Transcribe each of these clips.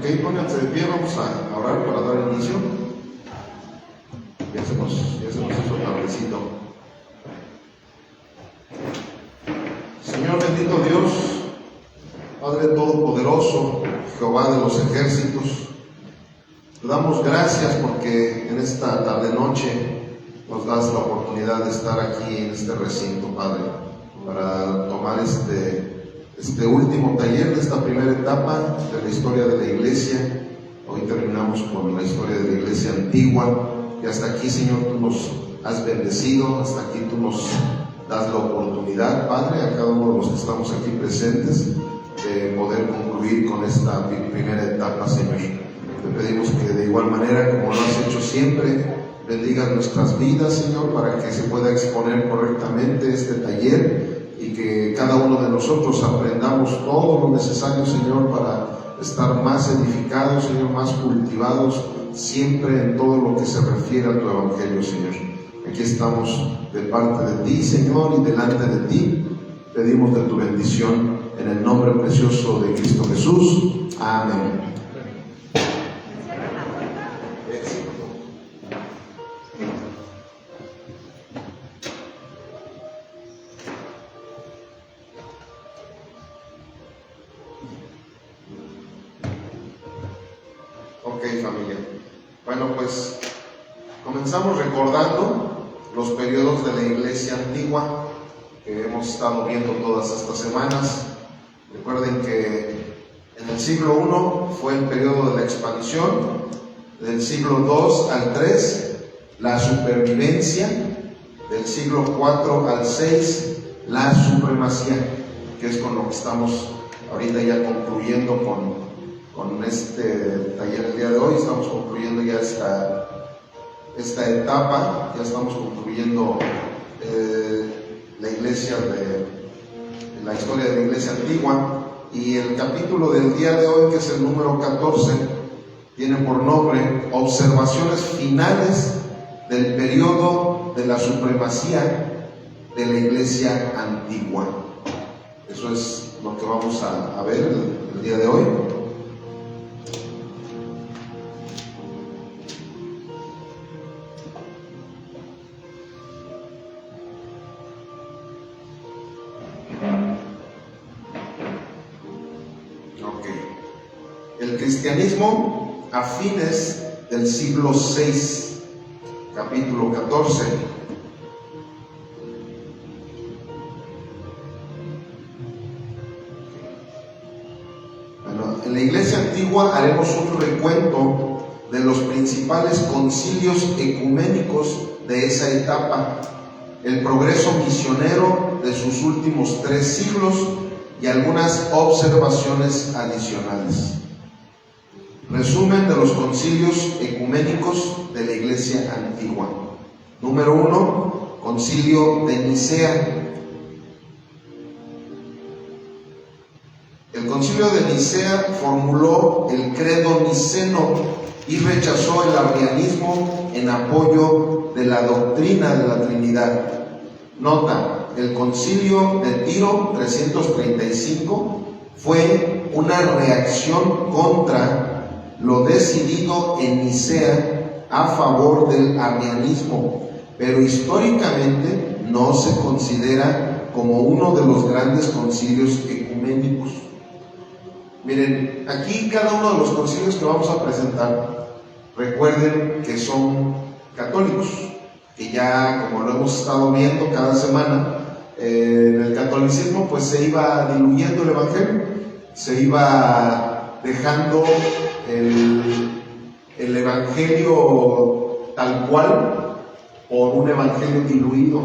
Ok, pónganse de pie, vamos a orar para dar inicio. Ya se nos hizo tardecito. Señor bendito Dios, Padre Todopoderoso, Jehová de los ejércitos, te damos gracias porque en esta tarde-noche nos das la oportunidad de estar aquí en este recinto, Padre, para tomar este último taller de esta primera etapa de la historia de la iglesia. Hoy terminamos con la historia de la iglesia antigua y hasta aquí, Señor, tú nos has bendecido, hasta aquí tú nos das la oportunidad, Padre, a cada uno de los que estamos aquí presentes, de poder concluir con esta primera etapa, Señor. Te pedimos que de igual manera, como lo has hecho siempre, bendigas nuestras vidas, Señor, para que se pueda exponer correctamente este taller y que cada uno de nosotros aprendamos todo lo necesario, Señor, para estar más edificados, Señor, más cultivados, siempre en todo lo que se refiere a tu evangelio, Señor. Aquí estamos de parte de ti, Señor, y delante de ti pedimos de tu bendición en el nombre precioso de Cristo Jesús. Amén. Ok, familia. Bueno, pues comenzamos recordando los periodos de la iglesia antigua que hemos estado viendo todas estas semanas. Recuerden que en el siglo I fue el periodo de la expansión, del siglo II al III la supervivencia, del siglo IV al VI la supremacía, que es con lo que estamos ahorita ya concluyendo con este taller el día de hoy. Estamos concluyendo ya esta etapa, ya estamos concluyendo la iglesia la historia de la iglesia antigua, y el capítulo del día de hoy, que es el número 14, tiene por nombre Observaciones finales del periodo de la supremacía de la iglesia antigua. Eso es lo que vamos a ver el día de hoy. El cristianismo a fines del siglo VI, capítulo 14. Bueno, en la iglesia antigua haremos un recuento de los principales concilios ecuménicos de esa etapa, el progreso misionero de sus últimos 3 siglos y algunas observaciones adicionales. Resumen de los concilios ecuménicos de la iglesia antigua. Número 1, concilio de Nicea. El concilio de Nicea formuló el credo niceno y rechazó el arrianismo en apoyo de la doctrina de la Trinidad. Nota: el concilio de Tiro 335 fue una reacción contra lo decidido en Nicea a favor del arrianismo, pero históricamente no se considera como uno de los grandes concilios ecuménicos. Miren, aquí cada uno de los concilios que vamos a presentar, recuerden que son católicos, que ya, como lo hemos estado viendo cada semana, en el catolicismo pues se iba diluyendo el evangelio, se iba dejando el evangelio tal cual por un evangelio diluido,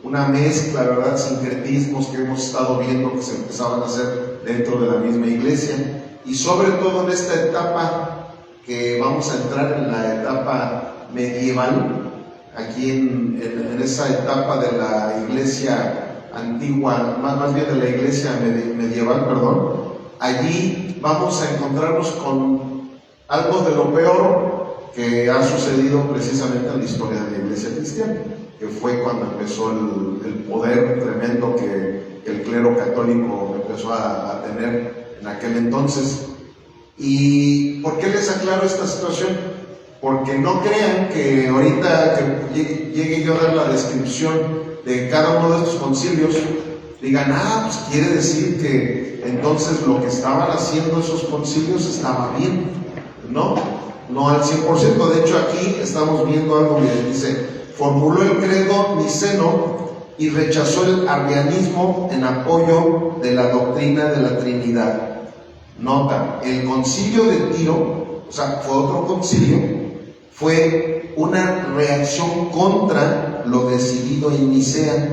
una mezcla, ¿verdad?, sincretismos que hemos estado viendo que se empezaban a hacer dentro de la misma iglesia. Y sobre todo en esta etapa que vamos a entrar, en la etapa medieval, aquí en esa etapa de la iglesia antigua, más bien de la iglesia medieval, allí vamos a encontrarnos con algo de lo peor que ha sucedido precisamente en la historia de la iglesia cristiana, que fue cuando empezó el poder tremendo que el clero católico empezó a tener en aquel entonces. ¿Y por qué les aclaro esta situación? Porque no crean que ahorita que llegue yo a dar la descripción de cada uno de estos concilios, digan, pues quiere decir que entonces lo que estaban haciendo esos concilios estaba bien. No al 100%. De hecho, aquí estamos viendo algo que dice, formuló el credo niceno y rechazó el arrianismo en apoyo de la doctrina de la Trinidad. Nota, el concilio de Tiro, o sea, fue otro concilio, fue una reacción contra lo decidido en Nicea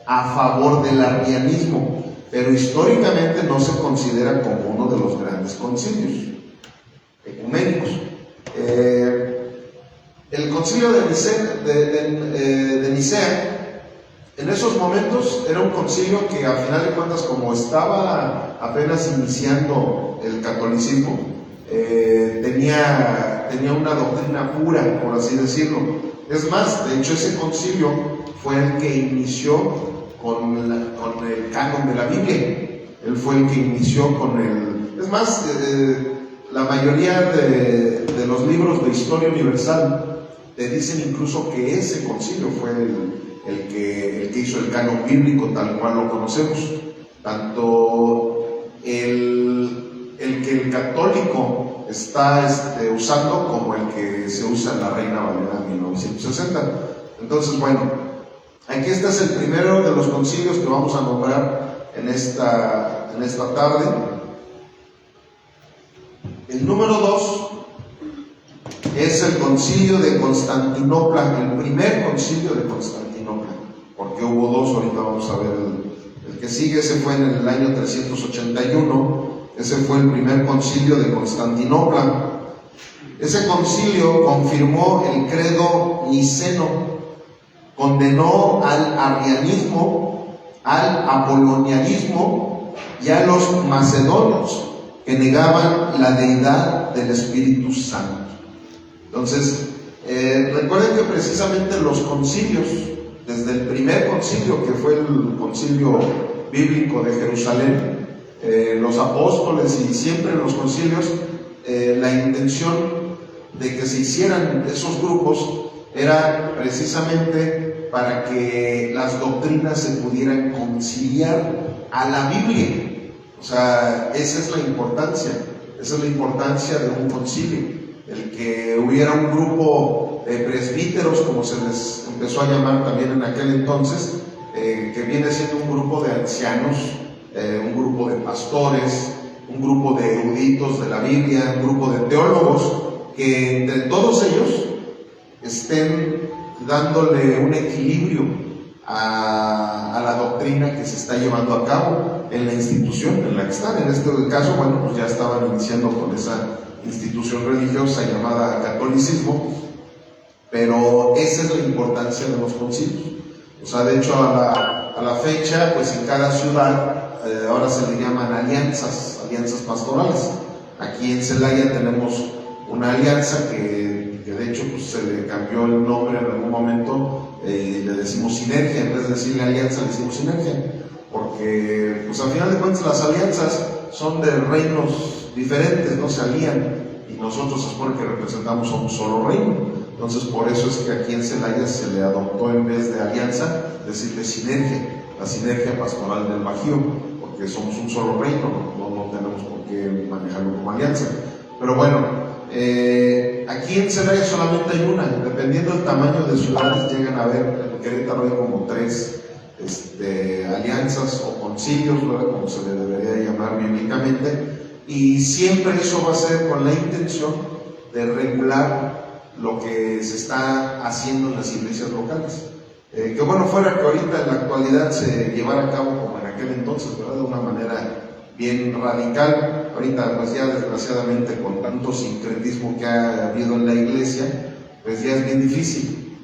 a favor del arrianismo, pero históricamente no se considera como uno de los grandes concilios ecuménicos. El concilio de Nicea, en esos momentos era un concilio que, a final de cuentas, como estaba apenas iniciando el catolicismo, tenía una doctrina pura, por así decirlo. Es más, de hecho, ese concilio fue el que inició con el canon de la Biblia. Él fue el que inició con el... Es más, la mayoría de los libros de historia universal te dicen incluso que ese concilio fue el que hizo el canon bíblico tal cual lo conocemos. Tanto el que el católico está usando como el que se usa en la Reina Valera 1960. Entonces, bueno, aquí este es el primero de los concilios que vamos a nombrar en esta tarde. El número 2 es el concilio de Constantinopla, el primer concilio de Constantinopla, porque hubo dos, ahorita vamos a ver el que sigue. Ese fue en el año 381, ese fue el primer concilio de Constantinopla. Ese concilio confirmó el credo niceno, condenó al arrianismo, al apolonianismo y a los macedonios, que negaban la deidad del Espíritu Santo. Entonces, recuerden que precisamente los concilios, desde el primer concilio, que fue el concilio bíblico de Jerusalén, los apóstoles y siempre en los concilios, la intención de que se hicieran esos grupos era precisamente para que las doctrinas se pudieran conciliar a la Biblia. O sea, esa es la importancia de un concilio, el que hubiera un grupo de presbíteros, como se les empezó a llamar también en aquel entonces, que viene siendo un grupo de ancianos, un grupo de pastores, un grupo de eruditos de la Biblia, un grupo de teólogos, que entre todos ellos estén dándole un equilibrio a la doctrina que se está llevando a cabo en la institución en la que están. En este caso, bueno, pues ya estaban iniciando con esa institución religiosa llamada catolicismo, pero esa es la importancia de los concilios. O sea, de hecho, a la fecha, pues en cada ciudad ahora se le llaman alianzas pastorales. Aquí en Celaya tenemos una alianza que de hecho pues, se le cambió el nombre en algún momento, le decimos sinergia, en vez de decirle alianza le decimos sinergia, porque pues al final de cuentas las alianzas son de reinos diferentes, no se alían, y nosotros se supone que representamos a un solo reino. Entonces por eso es que aquí en Celaya se le adoptó, en vez de alianza, decirle sinergia, la sinergia pastoral del Bajío, porque somos un solo reino, no tenemos por qué manejarlo como alianza. Pero bueno, aquí en Celaya solamente hay una, dependiendo del tamaño de ciudades llegan a haber, en Querétaro hay como 3 alianzas o concilios, ¿verdad? Como se le debería llamar bíblicamente, y siempre eso va a ser con la intención de regular lo que se está haciendo en las iglesias locales. Que bueno fuera que ahorita en la actualidad se llevara a cabo como en aquel entonces, ¿verdad? De una manera bien radical. Ahorita pues ya desgraciadamente con tanto sincretismo que ha habido en la iglesia, pues ya es bien difícil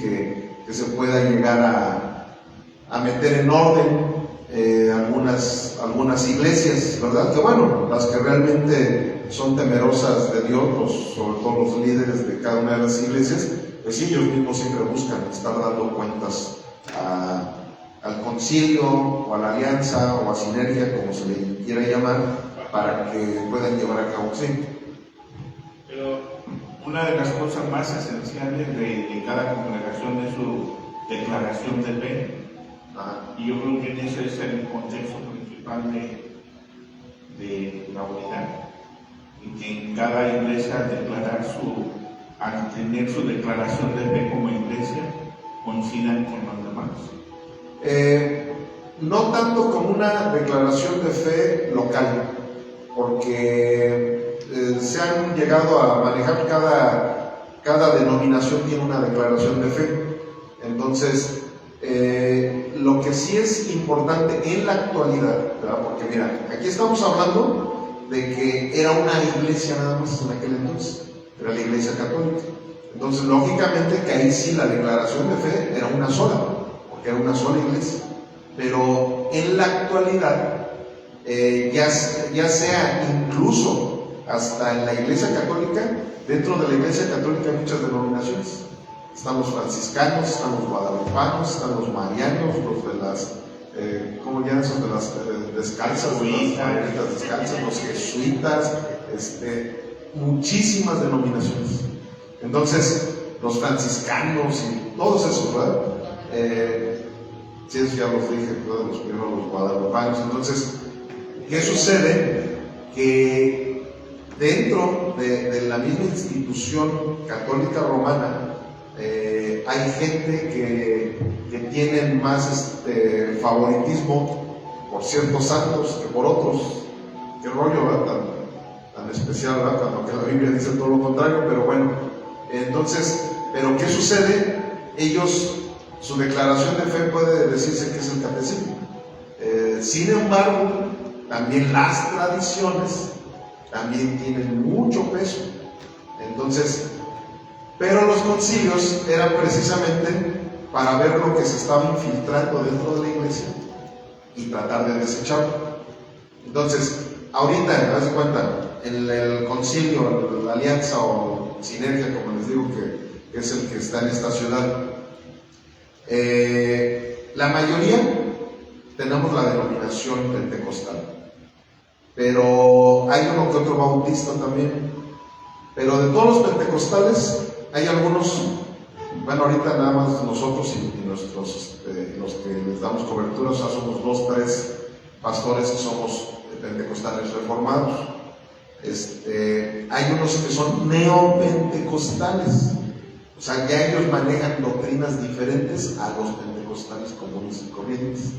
que se pueda llegar a meter en orden algunas iglesias, ¿verdad? Que bueno, las que realmente son temerosas de Dios, sobre todo los líderes de cada una de las iglesias, pues ellos mismos siempre buscan estar dando cuentas al concilio o a la alianza o a sinergia, como se le quiera llamar, para que puedan llevar a cabo. Sí. Pero una de las cosas más esenciales de cada congregación es su declaración de fe. Y yo creo que ese es el contexto principal de la unidad. Y que en cada iglesia al tener su declaración de fe como iglesia, coincidan con los demás. No tanto como una declaración de fe local, porque se han llegado a manejar, cada denominación tiene una declaración de fe. Entonces, lo que sí es importante en la actualidad, ¿verdad? Porque mira, aquí estamos hablando de que era una iglesia nada más en aquel entonces, era la iglesia católica. Entonces, lógicamente que ahí sí la declaración de fe era una sola, porque era una sola iglesia. Pero en la actualidad, ya sea incluso hasta en la iglesia católica, dentro de la iglesia católica hay muchas denominaciones. Están los franciscanos, están los guadalupanos, están los marianos, los de las, ¿cómo llaman esos? De las descalzas, de las marianitas descalzas, los jesuitas, muchísimas denominaciones. Entonces, los franciscanos y todos esos, ¿verdad? Sí, eso ya los dije, ¿verdad? Los primeros, los guadalupanos. Entonces, ¿qué sucede? Que dentro de la misma institución católica romana, hay gente que tienen más favoritismo por ciertos santos que por otros. Qué rollo, ¿verdad? Tan especial, ¿verdad? Cuando que la Biblia dice todo lo contrario, pero bueno. Entonces, ¿pero qué sucede? Ellos, su declaración de fe puede decirse que es el catecismo. Sin embargo, también las tradiciones también tienen mucho peso. Entonces, pero los concilios eran precisamente para ver lo que se estaba infiltrando dentro de la iglesia y tratar de desecharlo. Entonces, ahorita, haz de cuenta, en el concilio, la alianza o sinergia, como les digo, que es el que está en esta ciudad, la mayoría tenemos la denominación pentecostal, pero hay uno que otro bautista también. Pero de todos los pentecostales, hay algunos, bueno, ahorita nada más nosotros y nuestros, los que les damos cobertura, o sea, somos 2, 3 pastores que somos pentecostales reformados. Hay unos que son neopentecostales, o sea, ya ellos manejan doctrinas diferentes a los pentecostales comunes y corrientes.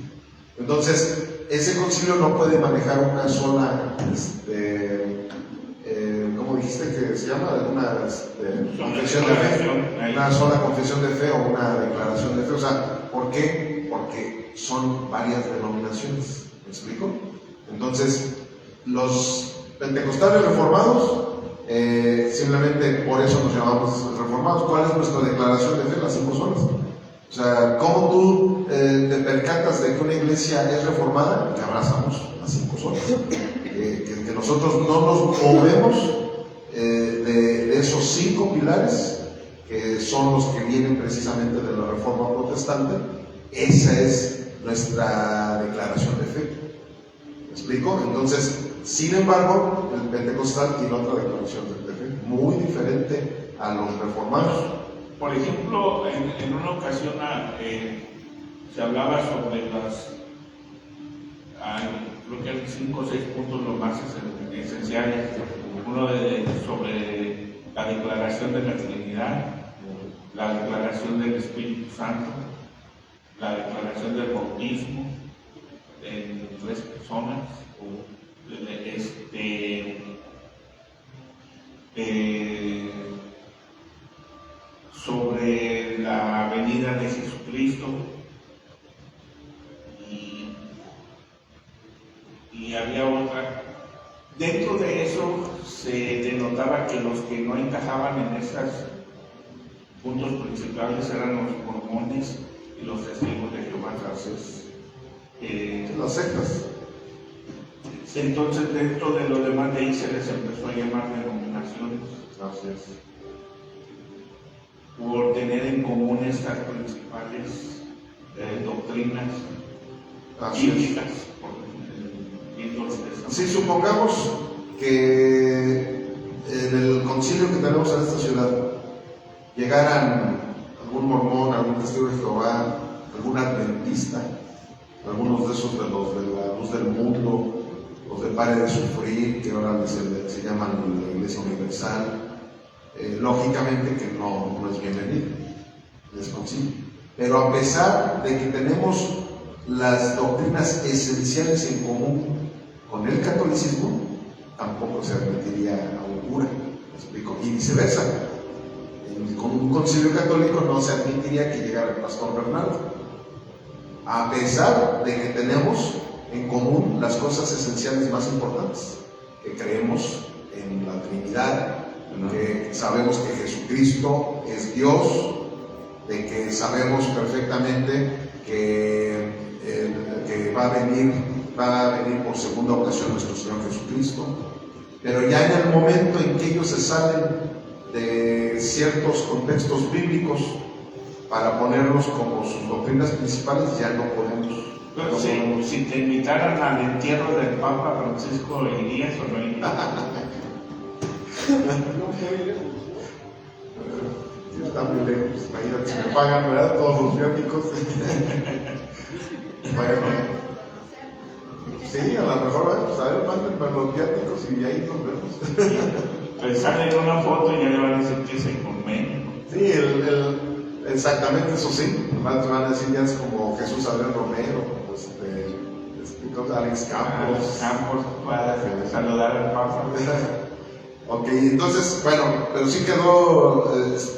Entonces, ese concilio no puede manejar una sola, ¿cómo dijiste que se llama? Una confesión de fe, una sola confesión de fe o una declaración de fe. O sea, ¿por qué? Porque son varias denominaciones. ¿Me explico? Entonces, los pentecostales reformados, simplemente por eso nos llamamos reformados. ¿Cuál es nuestra declaración de fe? Las 5 solas. O sea, ¿cómo tú te percatas de que una iglesia es reformada? Que abrazamos las 5 solas. Que nosotros no nos movemos de esos 5 pilares, que son los que vienen precisamente de la Reforma Protestante. Esa es nuestra declaración de fe. ¿Me explico? Entonces, sin embargo, el pentecostal tiene otra declaración de fe, muy diferente a los reformados. Por ejemplo, en una ocasión se hablaba sobre creo que hay 5 o 6 puntos los más esenciales. Uno sobre la declaración de la Trinidad, la declaración del Espíritu Santo, la declaración del bautismo en 3 personas, sobre la venida de Jesucristo, y había otra. Dentro de eso se denotaba que los que no encajaban en esos puntos principales eran los mormones y los testigos de Jehová. Las sectas. Entonces, dentro de lo demás de ahí se les empezó a llamar denominaciones. Así es. Por tener en común estas principales doctrinas bíblicas, viéndolo de esa Si supongamos que en el concilio que tenemos en esta ciudad llegaran algún mormón, algún testigo de Jehová, algún adventista, algunos de esos de los de la luz del mundo, los de Pare de Sufrir, que ahora se llaman la Iglesia Universal, lógicamente que no es bienvenido, es concilio. Pero a pesar de que tenemos las doctrinas esenciales en común con el catolicismo, tampoco se admitiría a un cura, ¿me explico? Y viceversa. Con un concilio católico no se admitiría que llegara el pastor Bernardo, a pesar de que tenemos en común las cosas esenciales más importantes, que creemos en la Trinidad, que sabemos que Jesucristo es Dios, de que sabemos perfectamente que va a venir por segunda ocasión nuestro Señor Jesucristo. Pero ya en el momento en que ellos se salen de ciertos contextos bíblicos para ponerlos como sus doctrinas principales, ya no podemos. Pero si te invitaran al entierro del Papa Francisco, ¿irías o no irías? Está muy lejos, imagínate, si me pagan, ¿verdad? Todos los viáticos. Bueno, sí, a lo mejor, pues a ver, mándenme los viáticos y ahí nos vemos. Pues sale en una foto y ya le van a decir que es ecuménico. Sí, exactamente, eso sí. Van a decir ya es como Jesús Adrián Romero, como Alex Campos para saludar al Papa. Ok, entonces, bueno, pero sí quedó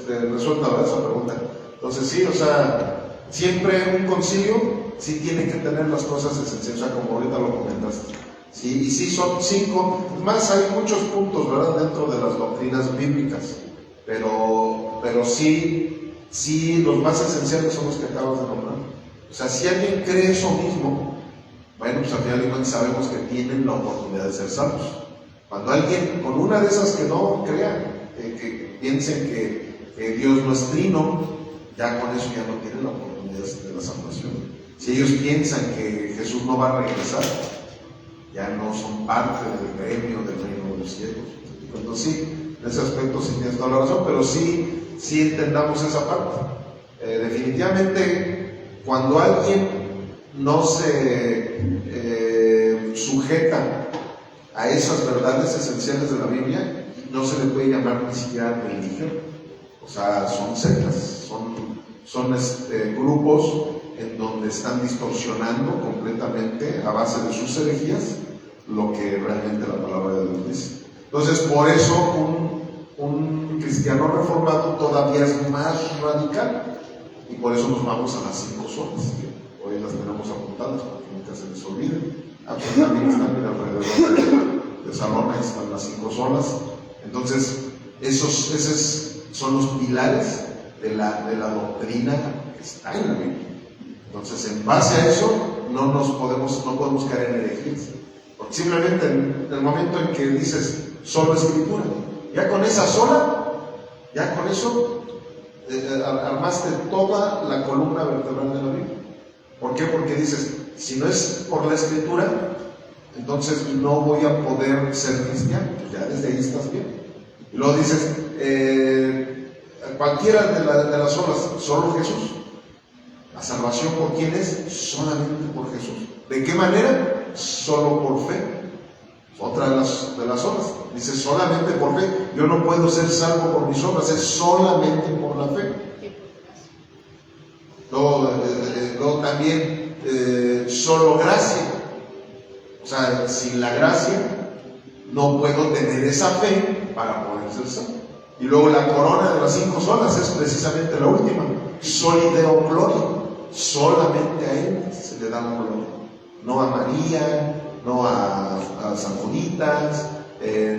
resuelta, ¿verdad? Esa pregunta. Entonces sí, o sea, siempre un concilio sí tiene que tener las cosas esenciales, o sea, como ahorita lo comentaste. Sí, y sí son 5, más hay muchos puntos, ¿verdad? Dentro de las doctrinas bíblicas, pero sí, los más esenciales son los que acabas de nombrar. O sea, si alguien cree eso mismo, bueno, pues al final de cuentas sabemos que tienen la oportunidad de ser salvos. Cuando alguien con una de esas que no crean, que piensen que Dios no es trino, ya con eso ya no tienen la oportunidad de la salvación. Si ellos piensan que Jesús no va a regresar, ya no son parte del gremio del reino de los cielos. Entonces sí, en ese aspecto sí tienes toda la razón, pero sí entendamos esa parte. Definitivamente, cuando alguien no se sujeta a esas verdades esenciales de la Biblia, no se le puede llamar ni siquiera religión. O sea, son sectas, son grupos en donde están distorsionando completamente a base de sus herejías lo que realmente la palabra de Dios dice. Entonces, por eso un cristiano reformado todavía es más radical, y por eso nos vamos a las 5 solas, que hoy las tenemos apuntadas para que nunca se les olvide. Pues también están alrededor de Salón, ahí están las 5 solas. Entonces, esos son los pilares de la doctrina que está en la Biblia. Entonces, en base a eso, no podemos caer en herejías. Porque simplemente en el momento en que dices solo escritura, ya con esa sola, ya con eso armaste toda la columna vertebral de la Biblia. ¿Por qué? Porque dices, si no es por la escritura, entonces no voy a poder ser cristiano. Pues ya desde ahí estás bien. Y luego dices, cualquiera de las olas, solo Jesús. La salvación, ¿por quién es? Solamente por Jesús. ¿De qué manera? Solo por fe. Otra de las olas. Dice, solamente por fe. Yo no puedo ser salvo por mis obras, es solamente por la fe. Luego también, solo gracia. O sea, sin la gracia no puedo tener esa fe para poder ser salvo. Y luego la corona de las 5 solas es precisamente la última. Soli Deo Gloria. Solamente a Él se le da la gloria. No a María, no a San Juditas,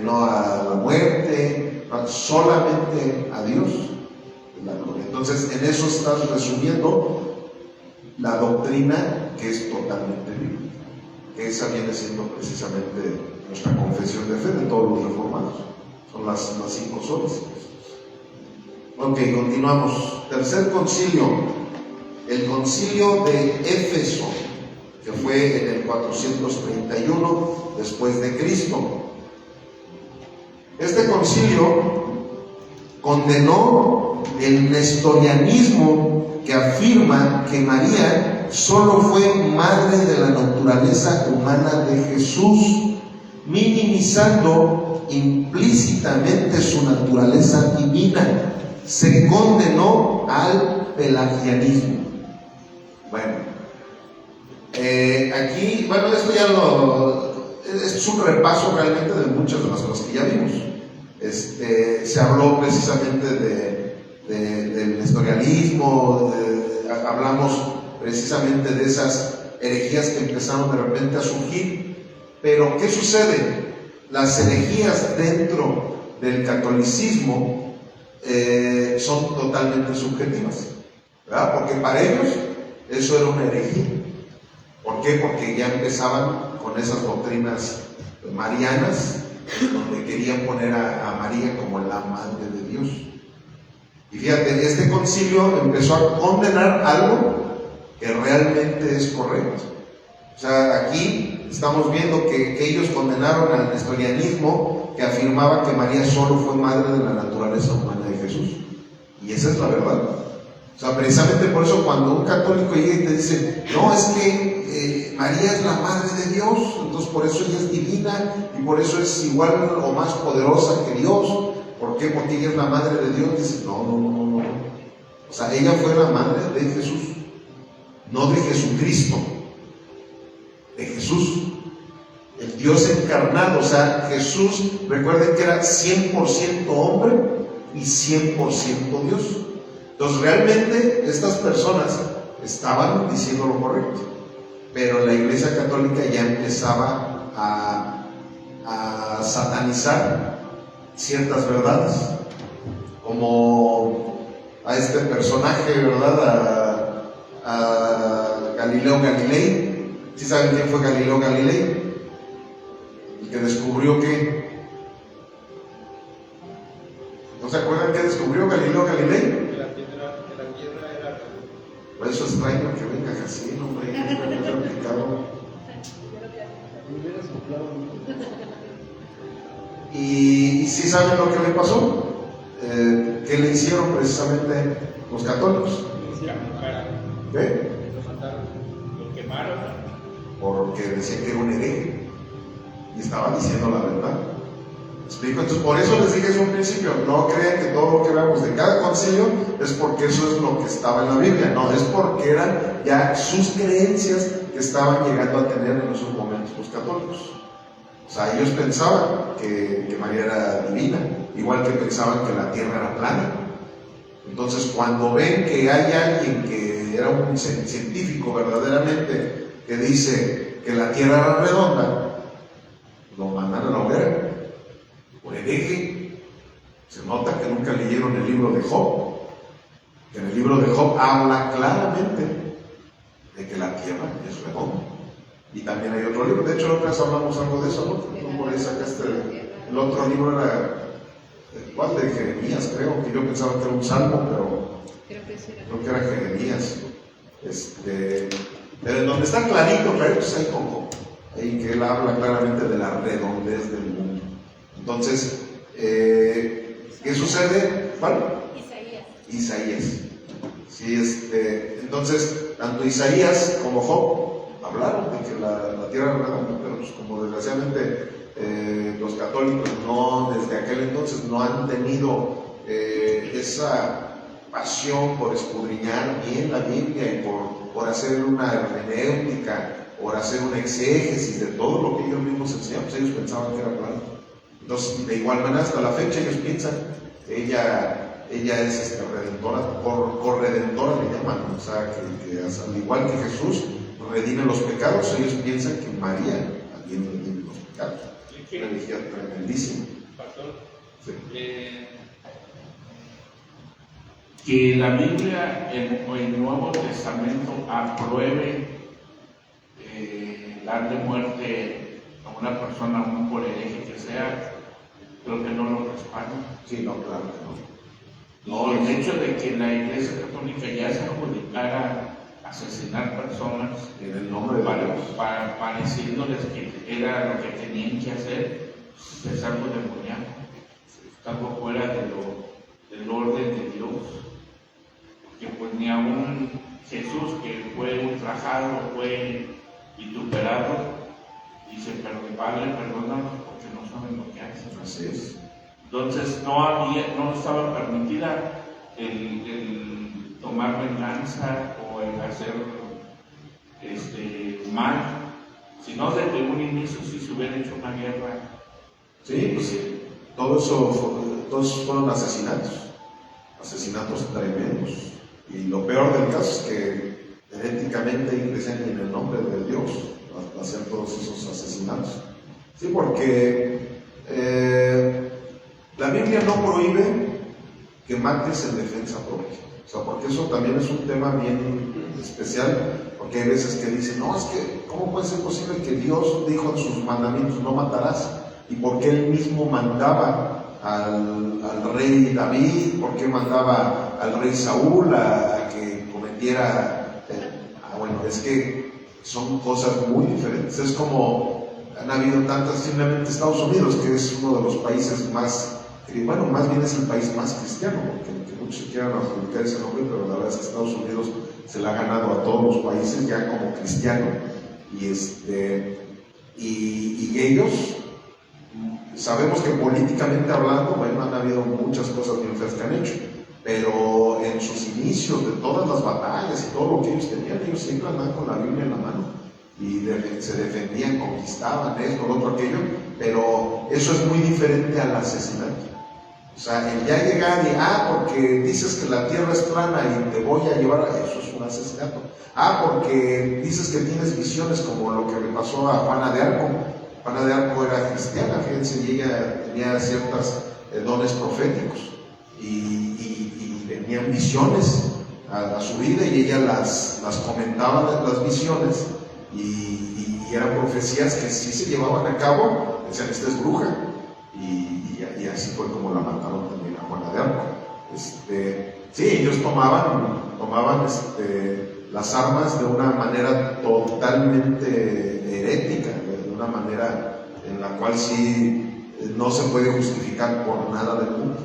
no a la muerte, solamente a Dios la gloria. Entonces, en eso estás resumiendo la doctrina que es totalmente bíblica. Esa viene siendo precisamente nuestra confesión de fe de todos los reformados. Son las 5 solas. Ok, continuamos. Tercer concilio, el concilio de Éfeso, que fue en el 431 después de Cristo. Este concilio condenó el nestorianismo que afirma que María solo fue madre de la naturaleza humana de Jesús, minimizando implícitamente su naturaleza divina. Se condenó al pelagianismo. Bueno, aquí, bueno, esto ya es un repaso realmente de muchas de las cosas que ya vimos. Se habló precisamente del nestorianismo, hablamos precisamente de esas herejías que empezaron de repente a surgir. Pero ¿qué sucede? Las herejías dentro del catolicismo son totalmente subjetivas, ¿verdad? Porque para ellos eso era una herejía. ¿Por qué? Porque ya empezaban con esas doctrinas marianas, donde querían poner a María como la madre de Dios. Y fíjate, este concilio empezó a condenar algo que realmente es correcto. O sea, aquí estamos viendo que ellos condenaron al nestorianismo que afirmaba que María solo fue madre de la naturaleza humana de Jesús. Y esa es la verdad. O sea, precisamente por eso cuando un católico llega y te dice, no, es que María es la madre de Dios, entonces por eso ella es divina y por eso es igual o más poderosa que Dios. ¿Por qué? Porque ella es la madre de Dios. Dices, no. O sea, ella fue la madre de Jesús, no de Jesucristo, de Jesús, el Dios encarnado. O sea, Jesús, recuerden que era 100% hombre y 100% Dios. Entonces realmente estas personas estaban diciendo lo correcto, pero la Iglesia Católica ya empezaba a satanizar ciertas verdades, como a este personaje, ¿verdad? A Galileo Galilei. ¿Sí saben quién fue Galileo Galilei? El que descubrió que... ¿No se acuerdan qué descubrió Galileo Galilei? Que la tierra era... Por eso extraño que venga así, hombre, que es verdadero pecado. Y si saben lo que le pasó, ¿qué le hicieron precisamente los católicos? ¿Qué? Lo mataron, lo quemaron. Porque decían que era un hereje y estaba diciendo la verdad. ¿Me explico? Entonces, por eso les dije desde un principio, no crean que todo lo que veamos de cada concilio es porque eso es lo que estaba en la Biblia. No, es porque eran ya sus creencias que estaban llegando a tener en esos momentos los católicos. O sea, ellos pensaban que María era divina, igual que pensaban que la tierra era plana. Entonces, cuando ven que hay alguien que era un científico verdaderamente que dice que la tierra era redonda, lo mandan a la hoguera por hereje. Se nota que nunca leyeron el libro de Job, que en el libro de Job habla claramente de que la tierra es redonda. Y también hay otro libro, de hecho nosotros hablamos algo de eso, ¿no? Tú por ahí sacaste el otro libro, era ¿cuál? De Jeremías, creo, que yo pensaba que era un salmo, pero creo que era Jeremías. Pero en donde está clarito, pues ahí como ahí que él habla claramente de la redondez del mundo. Entonces, ¿qué sucede? ¿Cuál? Isaías. Sí, entonces, tanto Isaías como Job hablaron de que la tierra era redonda, pero pues como desgraciadamente los católicos no, desde aquel entonces no han tenido esa pasión por escudriñar bien la Biblia y por hacer una hermenéutica, por hacer una exégesis de todo lo que ellos mismos enseñaban, pues ellos pensaban que era plano. Entonces, de igual manera, hasta la fecha ellos piensan que ella es redentora, corredentora le llaman, o sea, que al igual que Jesús redime los pecados, ellos piensan que María también redime los pecados. Una energía tremendísima. Pastor, Sí. Que la Biblia o el Nuevo Testamento apruebe darle muerte a una persona, aún por hereje que sea, creo que no lo respalda. Sí, no, claro que no. No, el hecho de que la Iglesia Católica ya se adjudicara asesinar personas En el nombre de Dios. pareciéndoles que era lo que tenían que hacer, es algo demoníaco, es algo fuera del orden de Dios. Porque pues ni aún Jesús, que fue ultrajado, fue vituperado, dice, pero Padre, perdónanos porque no saben lo que hacen. Así es. Entonces no estaba permitida el tomar venganza o el hacer mal, sino desde un inicio si se hubiera hecho una guerra. Sí, pues sí. Todos fueron asesinatos tremendos. Y lo peor del caso es que heréticamente ingresan en el nombre de Dios a hacer todos esos asesinatos. Sí, porque la Biblia no prohíbe que mates en defensa propia. O sea, porque eso también es un tema bien especial, porque hay veces que dicen, no, es que, ¿cómo puede ser posible que Dios dijo en sus mandamientos, no matarás? Y porque Él mismo mandaba al rey David, porque mandaba al rey Saúl a que cometiera, bueno, es que son cosas muy diferentes. Es como han habido tantas, simplemente Estados Unidos, que es uno de los países más, bueno, más bien es el país más cristiano, porque muchos quieran adjudicar ese nombre, pero la verdad es que Estados Unidos se le ha ganado a todos los países ya como cristiano, y ellos, sabemos que políticamente hablando, bueno, han habido muchas cosas bien feas que han hecho, pero en sus inicios de todas las batallas y todo lo que ellos tenían, ellos siempre andaban con la Biblia en la mano y se defendían, conquistaban esto, lo otro, aquello, pero eso es muy diferente al asesinato. O sea, el ya llegar y, porque dices que la tierra es plana y te voy a llevar, eso es un asesinato. Porque dices que tienes visiones, como lo que le pasó a Juana de Arco. Juana de Arco era cristiana, fíjense, y ella tenía ciertos dones proféticos y venían visiones a su vida y ella las comentaba, las visiones, y eran profecías que sí se llevaban a cabo. Decían, esta es bruja, y así fue como la mataron también a Juana de Arco. Sí, ellos tomaban las armas de una manera totalmente herética, de una manera en la cual sí no se puede justificar por nada del mundo.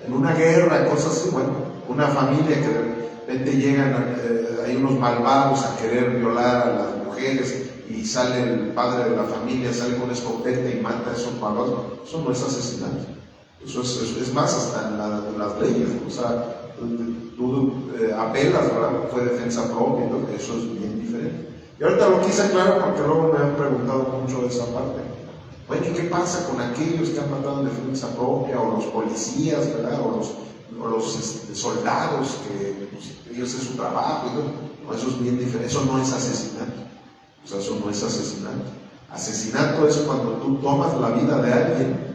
En una guerra, cosas así, bueno, una familia que de repente llegan, hay unos malvados a querer violar a las mujeres y sale el padre de la familia, sale con escopeta y mata a esos malvados. Eso no es asesinato. Eso es más, hasta en las leyes, o sea, tú apelas, ¿verdad? Fue defensa propia, ¿no? Eso es bien diferente. Y ahorita lo quise aclarar porque luego me han preguntado mucho de esa parte. Bueno, ¿y qué pasa con aquellos que han matado en defensa propia, o los policías, ¿verdad? O los soldados, que pues, ellos es su trabajo, ¿no? No, eso es bien diferente, eso no es asesinato. O sea, eso no es asesinato. Asesinato es cuando tú tomas la vida de alguien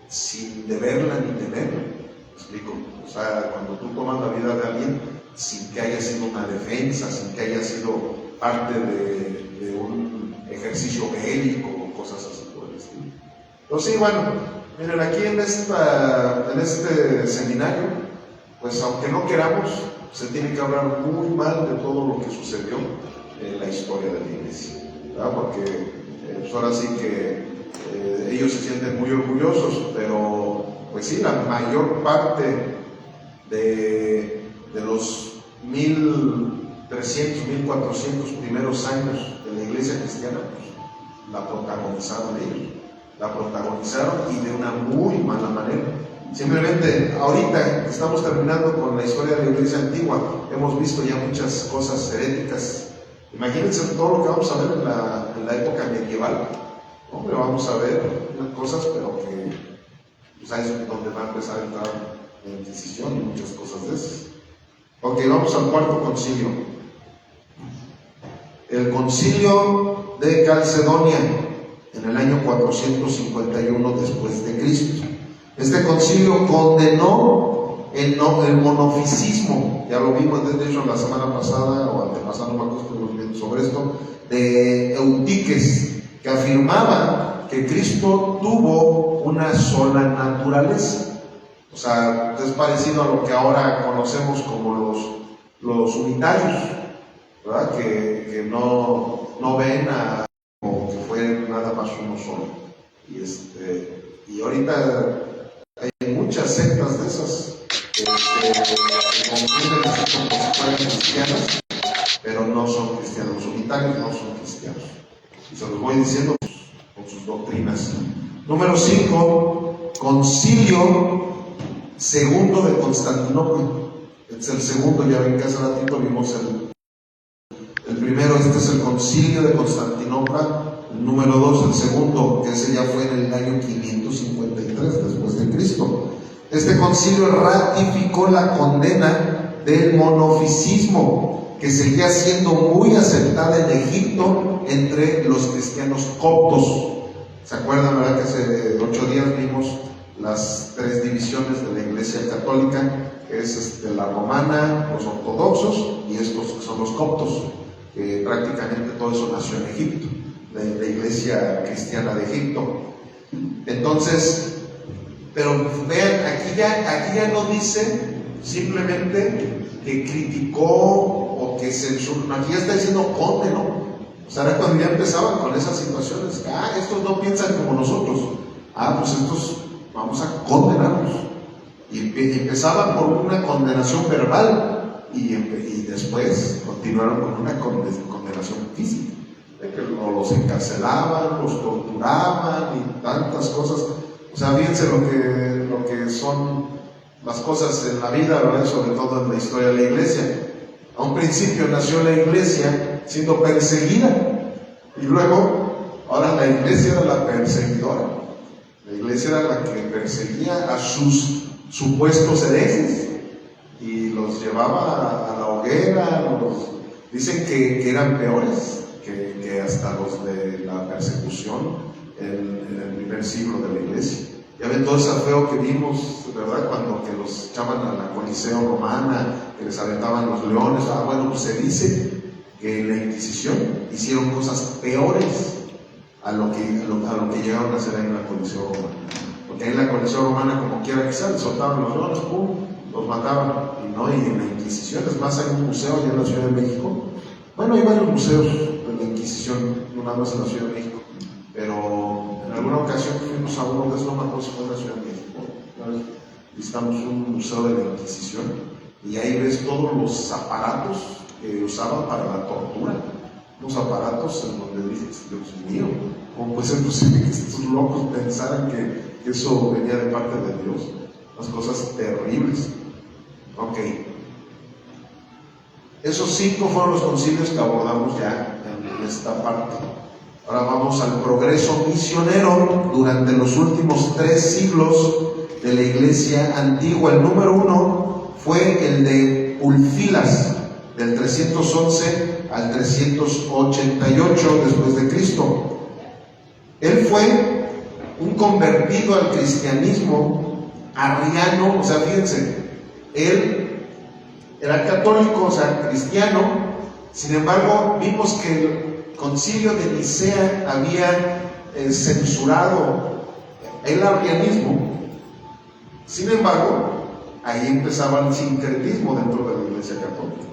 sin deberla ni temerla. ¿Me explico? O sea, cuando tú tomas la vida de alguien sin que haya sido una defensa, sin que haya sido parte de un ejercicio bélico o cosas así por el estilo. Entonces, sí, bueno, miren, aquí en este seminario, pues aunque no queramos, se tiene que hablar muy mal de todo lo que sucedió en la historia de la iglesia, ¿verdad? Porque pues ahora sí que ellos se sienten muy orgullosos, pero pues sí, la mayor parte de los 1300, 1400 primeros años de la iglesia cristiana, pues, la protagonizaron ellos, la protagonizaron y de una muy mala manera. Simplemente ahorita estamos terminando con la historia de la iglesia antigua, hemos visto ya muchas cosas heréticas. Imagínense todo lo que vamos a ver en la época medieval. Hombre, vamos a ver unas cosas, pero que pues ahí es donde va a empezar a entrar la Inquisición y muchas cosas de esas. Ok, vamos al cuarto concilio. El concilio de Calcedonia, en el año 451 después de Cristo. Este concilio condenó el monofisismo, ya lo vimos de hecho la semana pasada o antepasada, no me acuerdo viendo sobre esto, de Eutiques, que afirmaba que Cristo tuvo una sola naturaleza. O sea, es parecido a lo que ahora conocemos como los unitarios, ¿verdad? Que no ven a como que fue nada más uno solo. Y ahorita hay muchas sectas de esas que confunden así como si fueran cristianas, pero no son cristianos. Los unitarios no son cristianos. Y se los voy diciendo con sus doctrinas. Número 5, Concilio Segundo de Constantinopla. Este es el segundo, ya ven que hace ratito vimos el primero. Este es el Concilio de Constantinopla. El número 2, el segundo, que ese ya fue en el año 553 después de Cristo. Este concilio ratificó la condena del monofisismo, que seguía siendo muy aceptada en Egipto entre los cristianos coptos. ¿Se acuerdan, verdad, que hace 8 días vimos las 3 divisiones de la Iglesia Católica, que es la romana, los ortodoxos y estos que son los coptos, que prácticamente todo eso nació en Egipto, de la Iglesia Cristiana de Egipto. Entonces, pero vean, aquí ya no dice simplemente que criticó o que censuró, aquí ya está diciendo condenó. O sea, era cuando ya empezaban con esas situaciones, estos no piensan como nosotros, pues estos vamos a condenarlos. Y empezaban por una condenación verbal y después continuaron con una condenación física, de que los encarcelaban, los torturaban y tantas cosas. O sea, fíjense lo que son las cosas en la vida, ¿verdad? Sobre todo en la historia de la iglesia. A un principio nació la iglesia siendo perseguida y luego, ahora la iglesia era la perseguidora. La iglesia era la que perseguía a sus supuestos herejes y los llevaba a la hoguera. Dicen que eran peores que hasta los de la persecución en el primer siglo de la iglesia. Ya ven todo ese feo que vimos, ¿verdad? Cuando que los echaban a la Coliseo romana, que les aventaban los leones. Bueno, pues se dice que en la Inquisición hicieron cosas peores a lo que llegaron a hacer ahí en la Coliseo romana. Porque ahí en la Coliseo romana, como quiera que sea, les soltaban los leones, ¡pum!, los mataban. Y en la Inquisición, es más, hay un museo allá en la Ciudad de México. Bueno, hay varios museos de la Inquisición, no nada más en la Ciudad de México. Pero en alguna ocasión fuimos a uno de esos, no me acuerdo si fue en la Ciudad de México, visitamos un museo de la Inquisición y ahí ves todos los aparatos que usaban para la tortura, unos aparatos en donde dices, Dios mío, ¿cómo puede ser posible que estos locos pensaran que eso venía de parte de Dios? Las cosas terribles. Ok, esos 5 fueron los concilios que abordamos ya en esta parte. Ahora vamos al progreso misionero durante los últimos 3 siglos de la iglesia antigua. El número 1 fue el de Ulfilas, del 311 al 388 después de Cristo. Él fue un convertido al cristianismo arriano. O sea, fíjense, él era católico, o sea, cristiano. Sin embargo, vimos que el Concilio de Nicea había censurado el arrianismo. Sin embargo, ahí empezaba el sincretismo dentro de la Iglesia Católica.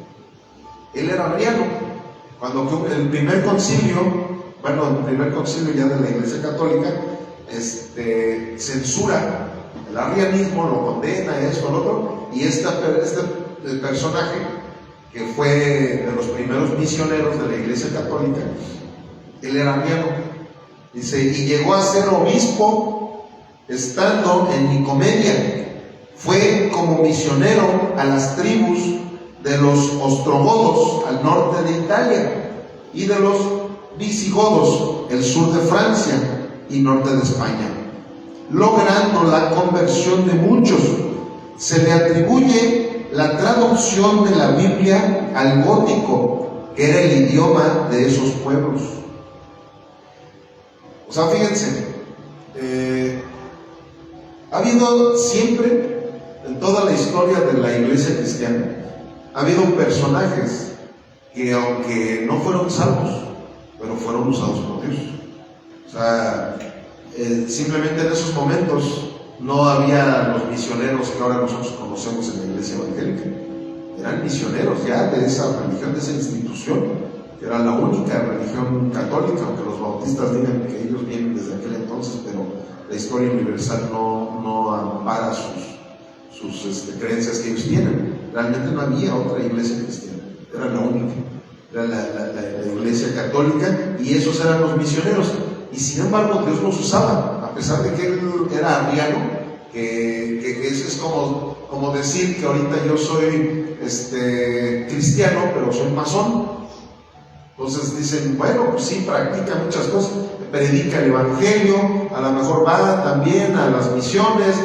Él era arriano. Cuando el primer concilio ya de la Iglesia Católica, censura el arrianismo, lo condena, eso, lo otro, y este personaje, que fue de los primeros misioneros de la Iglesia Católica, él era arriano. Dice, y llegó a ser obispo estando en Nicomedia. Fue como misionero a las tribus de los ostrogodos al norte de Italia y de los visigodos, el sur de Francia y norte de España, logrando la conversión de muchos. Se le atribuye la traducción de la Biblia al gótico, que era el idioma de esos pueblos. O sea, fíjense, ha habido siempre, en toda la historia de la iglesia cristiana, ha habido personajes que, aunque no fueron salvos, pero fueron usados por Dios. O sea, simplemente en esos momentos no había los misioneros que ahora nosotros conocemos en la iglesia evangélica. eran misioneros ya de esa religión, de esa institución, que era la única religión católica, aunque los bautistas digan que ellos vienen desde aquel entonces, pero la historia universal no ampara sus creencias que ellos tienen. Realmente no había otra iglesia cristiana, era la única, era la iglesia católica, y esos eran los misioneros. Y sin embargo Dios los usaba, a pesar de que él era arriano, que eso es como decir que ahorita yo soy cristiano, pero soy masón. Entonces dicen, bueno, pues sí, practica muchas cosas, predica el evangelio, a lo mejor va también a las misiones,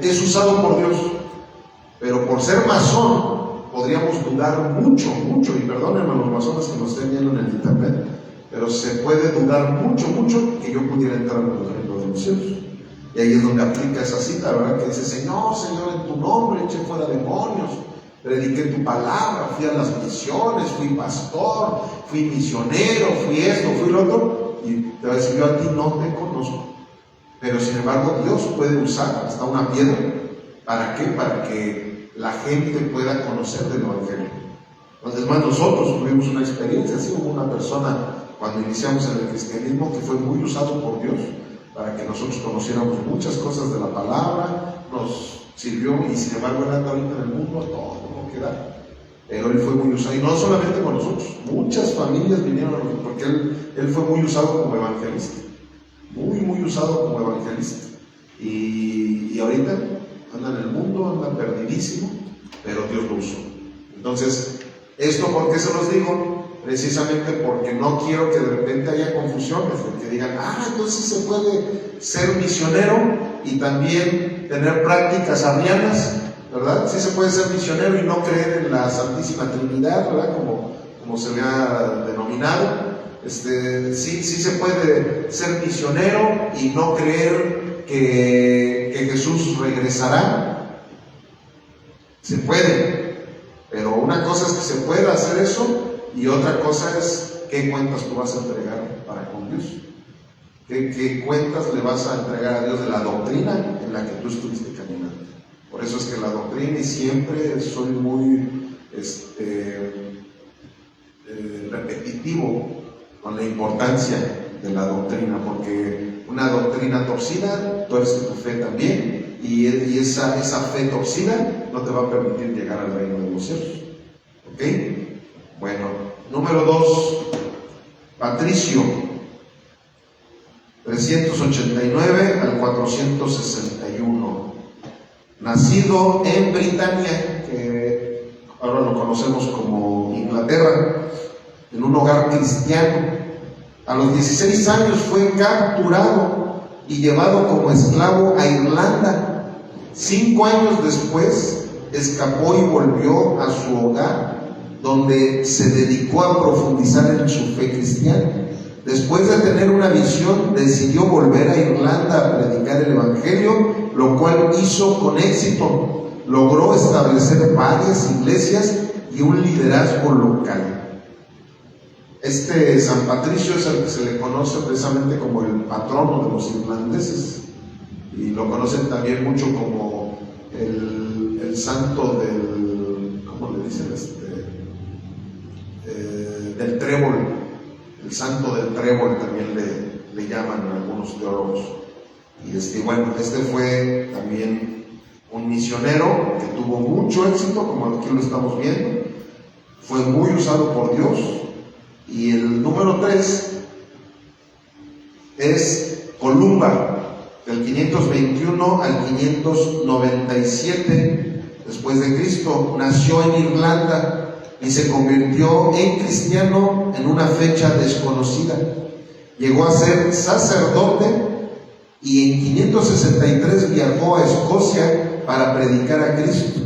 es usado por Dios. Pero por ser masón podríamos dudar mucho, y perdónenme a los masones que nos estén viendo en el internet, pero se puede dudar mucho que yo pudiera entrar en el reino de los cielos. Y ahí es donde aplica esa cita, ¿verdad? Que dice, Señor, en tu nombre eché fuera demonios, prediqué tu palabra, fui a las misiones, fui pastor, fui misionero, fui esto, fui lo otro. Y te va a decir, yo a ti no te conozco. Pero sin embargo Dios puede usar hasta una piedra. ¿Para qué? Para que la gente pueda conocer del evangelio. Entonces, más nosotros tuvimos una experiencia, así hubo una persona cuando iniciamos en el cristianismo que fue muy usado por Dios para que nosotros conociéramos muchas cosas de la palabra, nos sirvió, y sin embargo él anda ahorita en el mundo a todo lo que da. Pero él fue muy usado, y no solamente con nosotros, muchas familias vinieron a nosotros, porque él fue muy usado como evangelista, muy usado como evangelista, y ahorita anda en el mundo, anda perdidísimo, pero Dios lo usó. Entonces, ¿esto por qué se los digo? Precisamente porque no quiero que de repente haya confusiones, de que digan, entonces se puede ser misionero y también tener prácticas arrianas, ¿verdad? Sí se puede ser misionero y no creer en la Santísima Trinidad, ¿verdad? Como se le ha denominado. Sí se puede ser misionero y no creer que Jesús regresará. Se puede, pero una cosa es que se pueda hacer eso, y otra cosa es qué cuentas tú vas a entregar para con Dios. ¿Qué cuentas le vas a entregar a Dios de la doctrina en la que tú estuviste caminando? Por eso es que la doctrina, y siempre soy muy repetitivo con la importancia de la doctrina, porque una doctrina torcida tuerce tu fe también, y esa fe torcida no te va a permitir llegar al reino de los cielos. ¿Ok? Bueno, número 2, Patricio, 389 al 461, nacido en Britania, que ahora lo conocemos como Inglaterra, en un hogar cristiano. A los 16 años fue capturado y llevado como esclavo a Irlanda. 5 años después escapó y volvió a su hogar, donde se dedicó a profundizar en su fe cristiana. Después de tener una visión, decidió volver a Irlanda a predicar el evangelio, lo cual hizo con éxito. Logró establecer varias iglesias y un liderazgo local. San Patricio es el que se le conoce precisamente como el patrono de los irlandeses, y lo conocen también mucho como el santo del, ¿cómo le dicen? Del trébol, el santo del trébol también le llaman algunos teólogos. Y bueno, fue también un misionero que tuvo mucho éxito, como aquí lo estamos viendo, fue muy usado por Dios. Y el número 3 es Columba, del 521 al 597 después de Cristo. Nació en Irlanda y se convirtió en cristiano en una fecha desconocida. Llegó a ser sacerdote y en 563 viajó a Escocia para predicar a Cristo.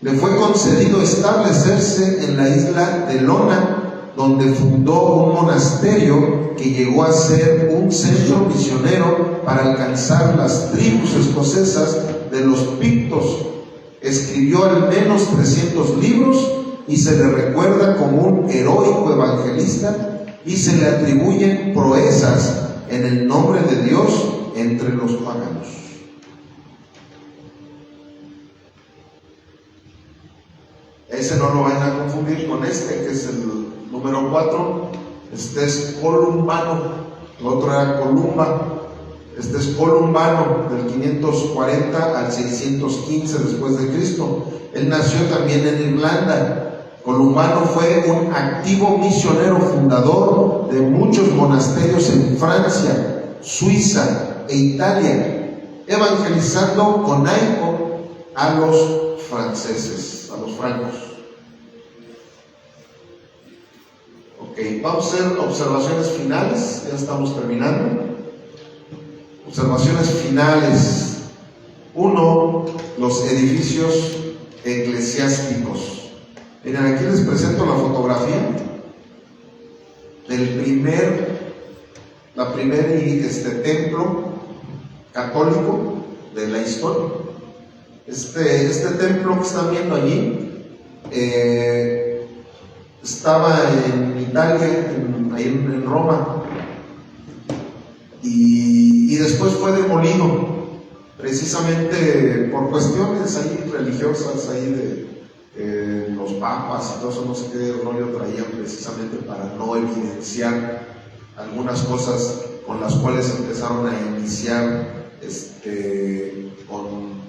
Le fue concedido establecerse en la isla de Lona, donde fundó un monasterio que llegó a ser un centro misionero para alcanzar las tribus escocesas de los pictos. Escribió al menos 300 libros y se le recuerda como un heroico evangelista, y se le atribuyen proezas en el nombre de Dios entre los paganos. ese no lo vayan a confundir con este, que es el número 4. Este es Columbano, el otro era Columba. Este es Columbano, del 540 al 615 después de Cristo. Él nació también en Irlanda. Columbano fue un activo misionero fundador de muchos monasterios en Francia, Suiza e Italia, evangelizando con ahínco a los franceses, a los francos. Ok, vamos a hacer observaciones finales, ya estamos terminando. Observaciones finales. 1. Los edificios eclesiásticos. Miren, aquí les presento la fotografía del primer templo católico de la historia. Este templo que están viendo allí estaba en Italia, ahí en Roma, y después fue demolido, precisamente por cuestiones ahí religiosas, ahí de los papas y todo eso, no sé qué rollo traían, precisamente para no evidenciar algunas cosas con las cuales empezaron a iniciar con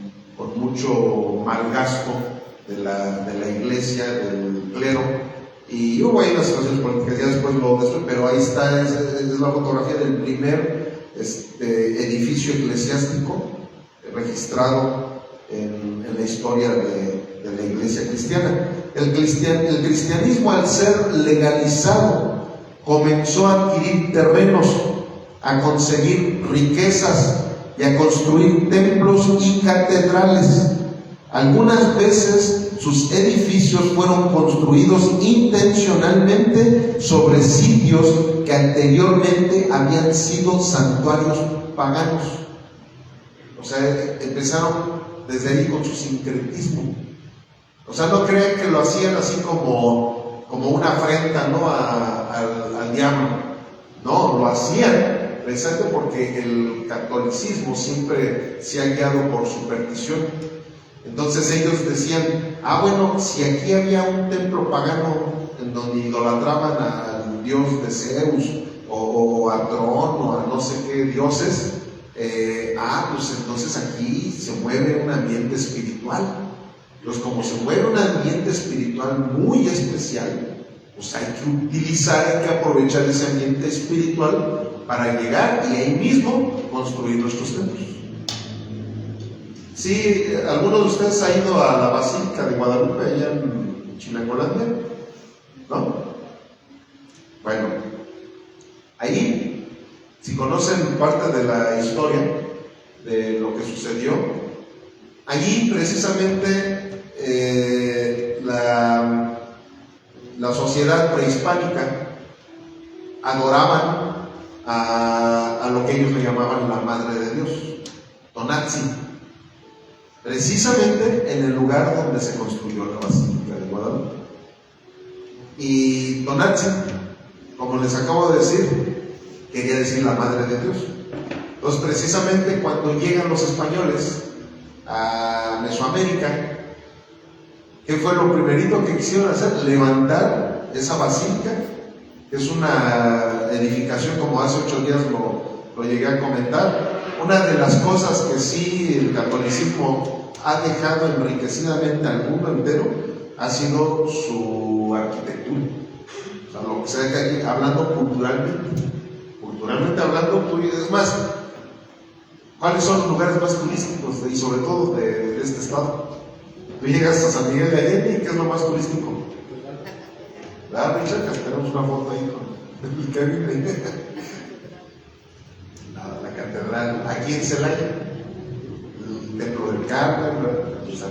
mucho mal gasto de la iglesia, del clero, y hubo ahí unas situaciones políticas, ya después lo destruí, pero ahí está, es la fotografía del primer edificio eclesiástico registrado en la historia de la iglesia cristiana. El cristianismo, al ser legalizado, comenzó a adquirir terrenos, a conseguir riquezas y a construir templos y catedrales. Algunas veces sus edificios fueron construidos intencionalmente sobre sitios que anteriormente habían sido santuarios paganos. O sea, empezaron desde ahí con su sincretismo. O sea, no creen que lo hacían así como una afrenta, ¿no?, al diablo. No, lo hacían precisamente porque el catolicismo siempre se ha guiado por superstición. Entonces ellos decían, bueno, si aquí había un templo pagano en donde idolatraban al dios de Zeus o a Tron o a no sé qué dioses, pues entonces aquí se mueve un ambiente espiritual. Pues como se mueve un ambiente espiritual muy especial, pues hay que aprovechar ese ambiente espiritual para llegar y ahí mismo construir nuestros templos. Sí, ¿alguno de ustedes ha ido a la Basílica de Guadalupe allá en Chilangolandia? ¿No? Bueno, ahí, si conocen parte de la historia de lo que sucedió, allí precisamente la sociedad prehispánica adoraban a lo que ellos le llamaban la Madre de Dios, Tonantzin, precisamente en el lugar donde se construyó la Basílica de Guadalupe. Y Tonantzin, como les acabo de decir, quería decir la Madre de Dios. Entonces, precisamente cuando llegan los españoles a Mesoamérica, ¿qué fue lo primerito que quisieron hacer? Levantar esa basílica, que es una edificación, como hace 8 días lo llegué a comentar. Una de las cosas que sí el catolicismo ha dejado enriquecidamente al mundo entero ha sido su arquitectura. O sea, lo que se deja aquí, hablando culturalmente hablando, es más, ¿cuáles son los lugares más turísticos y sobre todo de este estado? Tú llegas a San Miguel de Allende, ¿y qué es lo más turístico? ¿Verdad, Richard? Tenemos una foto ahí con el Kevin. La catedral, aquí en Celaya, el Templo del Carmen.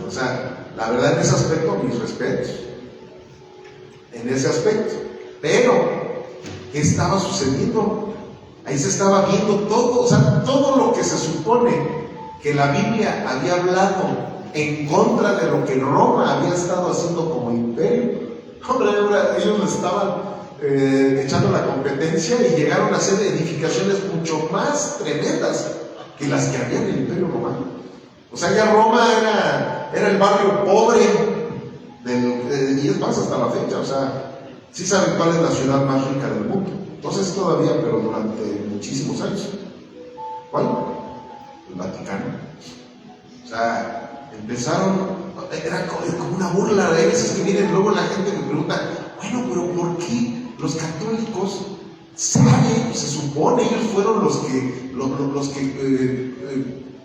O sea, la verdad, en ese aspecto, mis respetos. En ese aspecto. Pero, ¿qué estaba sucediendo? Ahí se estaba viendo todo, o sea, todo lo que se supone que la Biblia había hablado en contra de lo que Roma había estado haciendo como imperio. Hombre, ellos le estaban echando la competencia y llegaron a hacer edificaciones mucho más tremendas que las que había en el imperio romano. O sea, ya Roma era el barrio pobre, y es más hasta la fecha, o sea, sí saben cuál es la ciudad más rica del mundo. No sé si todavía, pero durante muchísimos años. ¿Cuál? El Vaticano. O sea, empezaron, era como una burla. Hay veces que miren, luego la gente me pregunta, bueno, pero ¿por qué los católicos saben, se supone, ellos fueron los que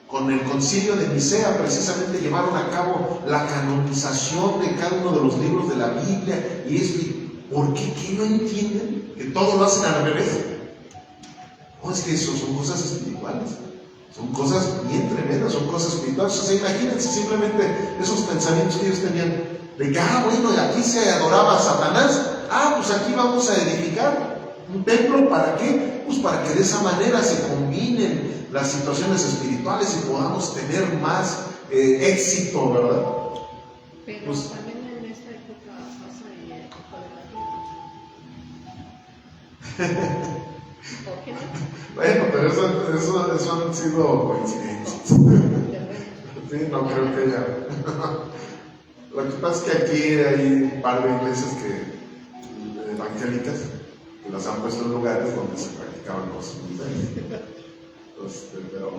con el concilio de Nicea precisamente llevaron a cabo la canonización de cada uno de los libros de la Biblia, y es que, ¿por qué? ¿Qué no entienden? Que todo lo hacen al revés. No, es que eso son cosas espirituales, son cosas bien tremendas, son cosas espirituales. O sea, imagínense simplemente esos pensamientos que ellos tenían, de que, bueno, aquí se adoraba a Satanás, pues aquí vamos a edificar un templo. ¿Para qué? Pues para que de esa manera se combinen las situaciones espirituales y podamos tener más éxito, ¿verdad? Pero Pues, también en esta época pasa y época de la gente. ¿O qué no? bueno, pero eso han sido coincidencias. Sí, no creo que ya. Lo que pasa es que aquí hay un par de iglesias evangélicas que las han puesto en lugares donde se practicaban cosas muy feas. Pero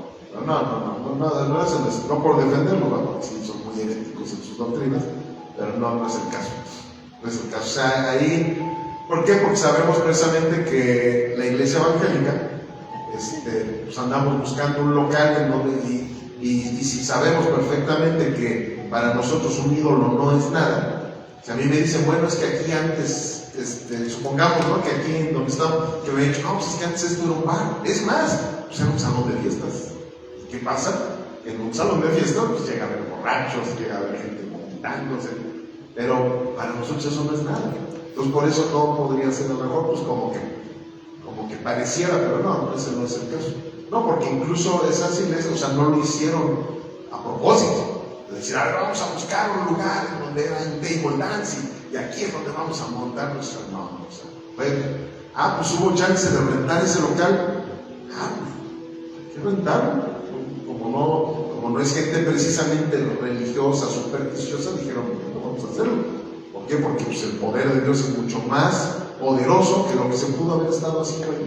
no por defenderlo, ¿no? Sí, son muy heréticos en sus doctrinas, pero no es el caso. No es el caso. O sea, ahí, ¿por qué? Porque sabemos precisamente que la iglesia evangélica, pues andamos buscando un local en donde, y si sabemos perfectamente que para nosotros un ídolo no es nada, si a mí me dicen, bueno, es que aquí antes, supongamos, ¿no? Que aquí donde estamos, que me han dicho, no, pues es que antes esto era un bar, es más, pues era un salón de fiestas. ¿Qué pasa? En un salón de fiestas, pues llega a haber borrachos, llega a haber gente comentándose, pero para nosotros eso no es nada. Entonces por eso no podría ser a lo mejor, pues como que pareciera, pero no, ese no es el caso. No, porque incluso esas iglesias, o sea, no lo hicieron a propósito. Es decir, vamos a buscar un lugar donde hay un table dance y aquí es donde vamos a montar nuestra. No, o sea, pues hubo chance de rentar ese local. Hay que rentarlo. Como no es gente precisamente religiosa, supersticiosa, dijeron, no vamos a hacerlo. ¿Por qué? Porque pues, el poder de Dios es mucho más poderoso que lo que se pudo haber estado haciendo ahí.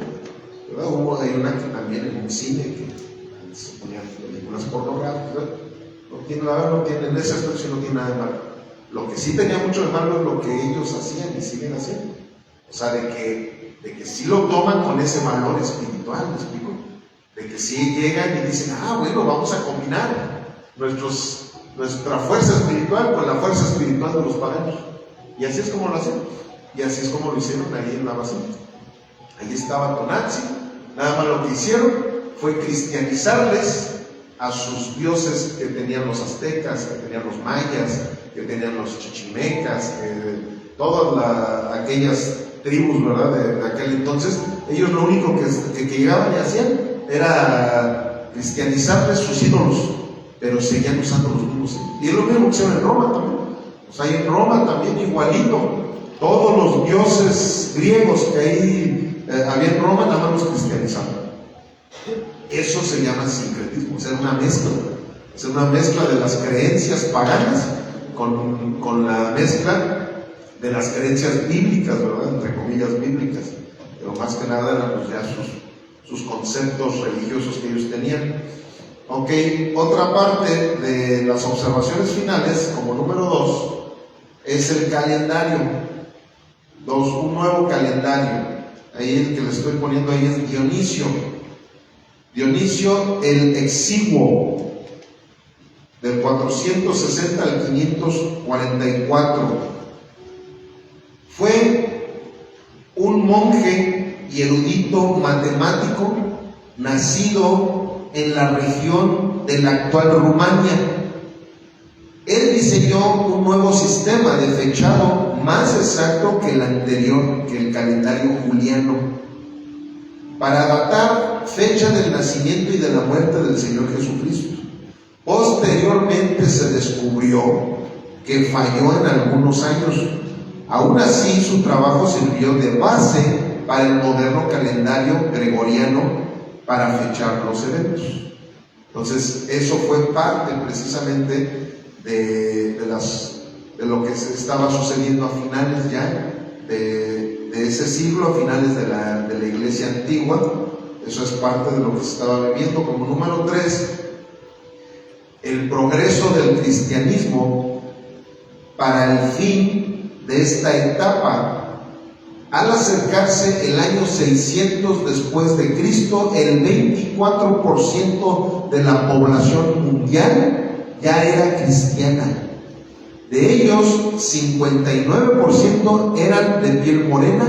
¿Verdad? Hay una que también en un cine que se ponían películas pornográficas. No tiene, en ese aspecto no tiene nada de malo. Lo que sí tenía mucho de malo es lo que ellos hacían y siguen haciendo. O sea, de que sí lo toman con ese valor espiritual, ¿me explico? De que sí llegan y dicen, bueno, vamos a combinar nuestra fuerza espiritual con la fuerza espiritual de los paganos. Y así es como lo hacen. Y así es como lo hicieron ahí en la basílica. Ahí estaba Tonantzin. Nada más lo que hicieron fue cristianizarles a sus dioses que tenían los aztecas, que tenían los mayas, que tenían los chichimecas, todas aquellas tribus, ¿verdad? De aquel entonces. Ellos lo único que llegaban y hacían era cristianizarles sus ídolos, pero seguían usando los mismos. Y es lo mismo que hicieron en Roma también. O sea, en Roma también igualito. Todos los dioses griegos que ahí había en Roma, nada más los cristianizaban. Eso se llama sincretismo, es una mezcla. Es una mezcla de las creencias paganas con la mezcla de las creencias bíblicas, ¿verdad? Entre comillas bíblicas. Pero más que nada eran pues ya sus conceptos religiosos que ellos tenían. Ok, otra parte de las observaciones finales, como número 2, es el calendario. Un nuevo calendario. Ahí el que le estoy poniendo ahí es Dionisio. Dionisio el Exiguo, del 460 al 544. Fue un monje y erudito matemático nacido en la región de la actual Rumania. Él diseñó un nuevo sistema de fechado más exacto que el anterior, que el calendario juliano, para datar fecha del nacimiento y de la muerte del Señor Jesucristo. Posteriormente se descubrió que falló en algunos años. Aún así, su trabajo sirvió de base para el moderno calendario gregoriano para fechar los eventos. Entonces, eso fue parte precisamente de las de lo que se estaba sucediendo a finales ya de ese siglo, a finales de la iglesia antigua. Eso es parte de lo que se estaba viviendo. Como número 3, el progreso del cristianismo para el fin de esta etapa. Al acercarse el año 600 después de Cristo, el 24% de la población mundial ya era cristiana. De ellos, 59% eran de piel morena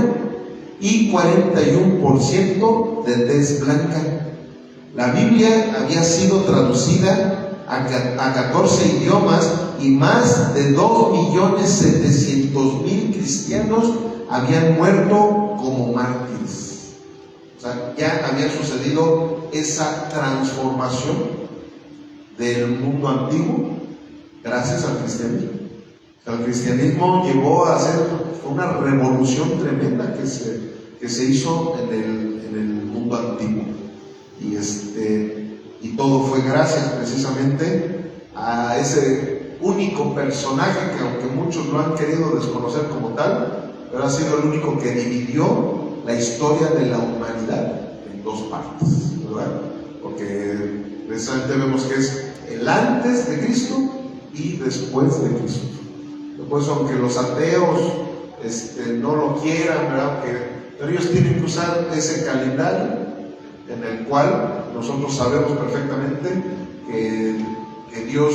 y 41% de tez blanca. La Biblia había sido traducida a 14 idiomas y más de 2.700.000 cristianos habían muerto como mártires. O sea, ya había sucedido esa transformación del mundo antiguo gracias al cristianismo. El cristianismo llegó a ser una revolución tremenda que se hizo en el mundo antiguo. Y todo fue gracias precisamente a ese único personaje que, aunque muchos lo han querido desconocer como tal, pero ha sido el único que dividió la historia de la humanidad en dos partes, ¿verdad? Porque precisamente vemos que es el antes de Cristo y después de Cristo. Después, aunque los ateos no lo quieran, ¿verdad? Pero ellos tienen que usar ese calendario en el cual nosotros sabemos perfectamente que Dios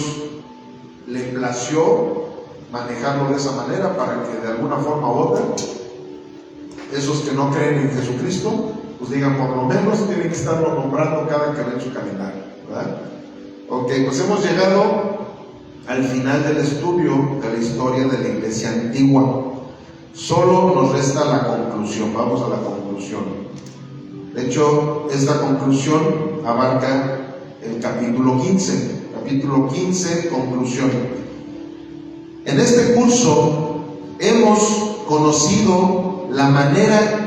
le plació manejarlo de esa manera para que de alguna forma u otra esos que no creen en Jesucristo pues digan, por lo menos tienen que estarlo nombrando cada que ven su calendario, ¿verdad? Ok, pues hemos llegado al final del estudio de la historia de la iglesia antigua. Solo nos resta la conclusión. Vamos a la conclusión. De hecho, esta conclusión abarca el capítulo 15. Capítulo 15, conclusión. En este curso hemos conocido la manera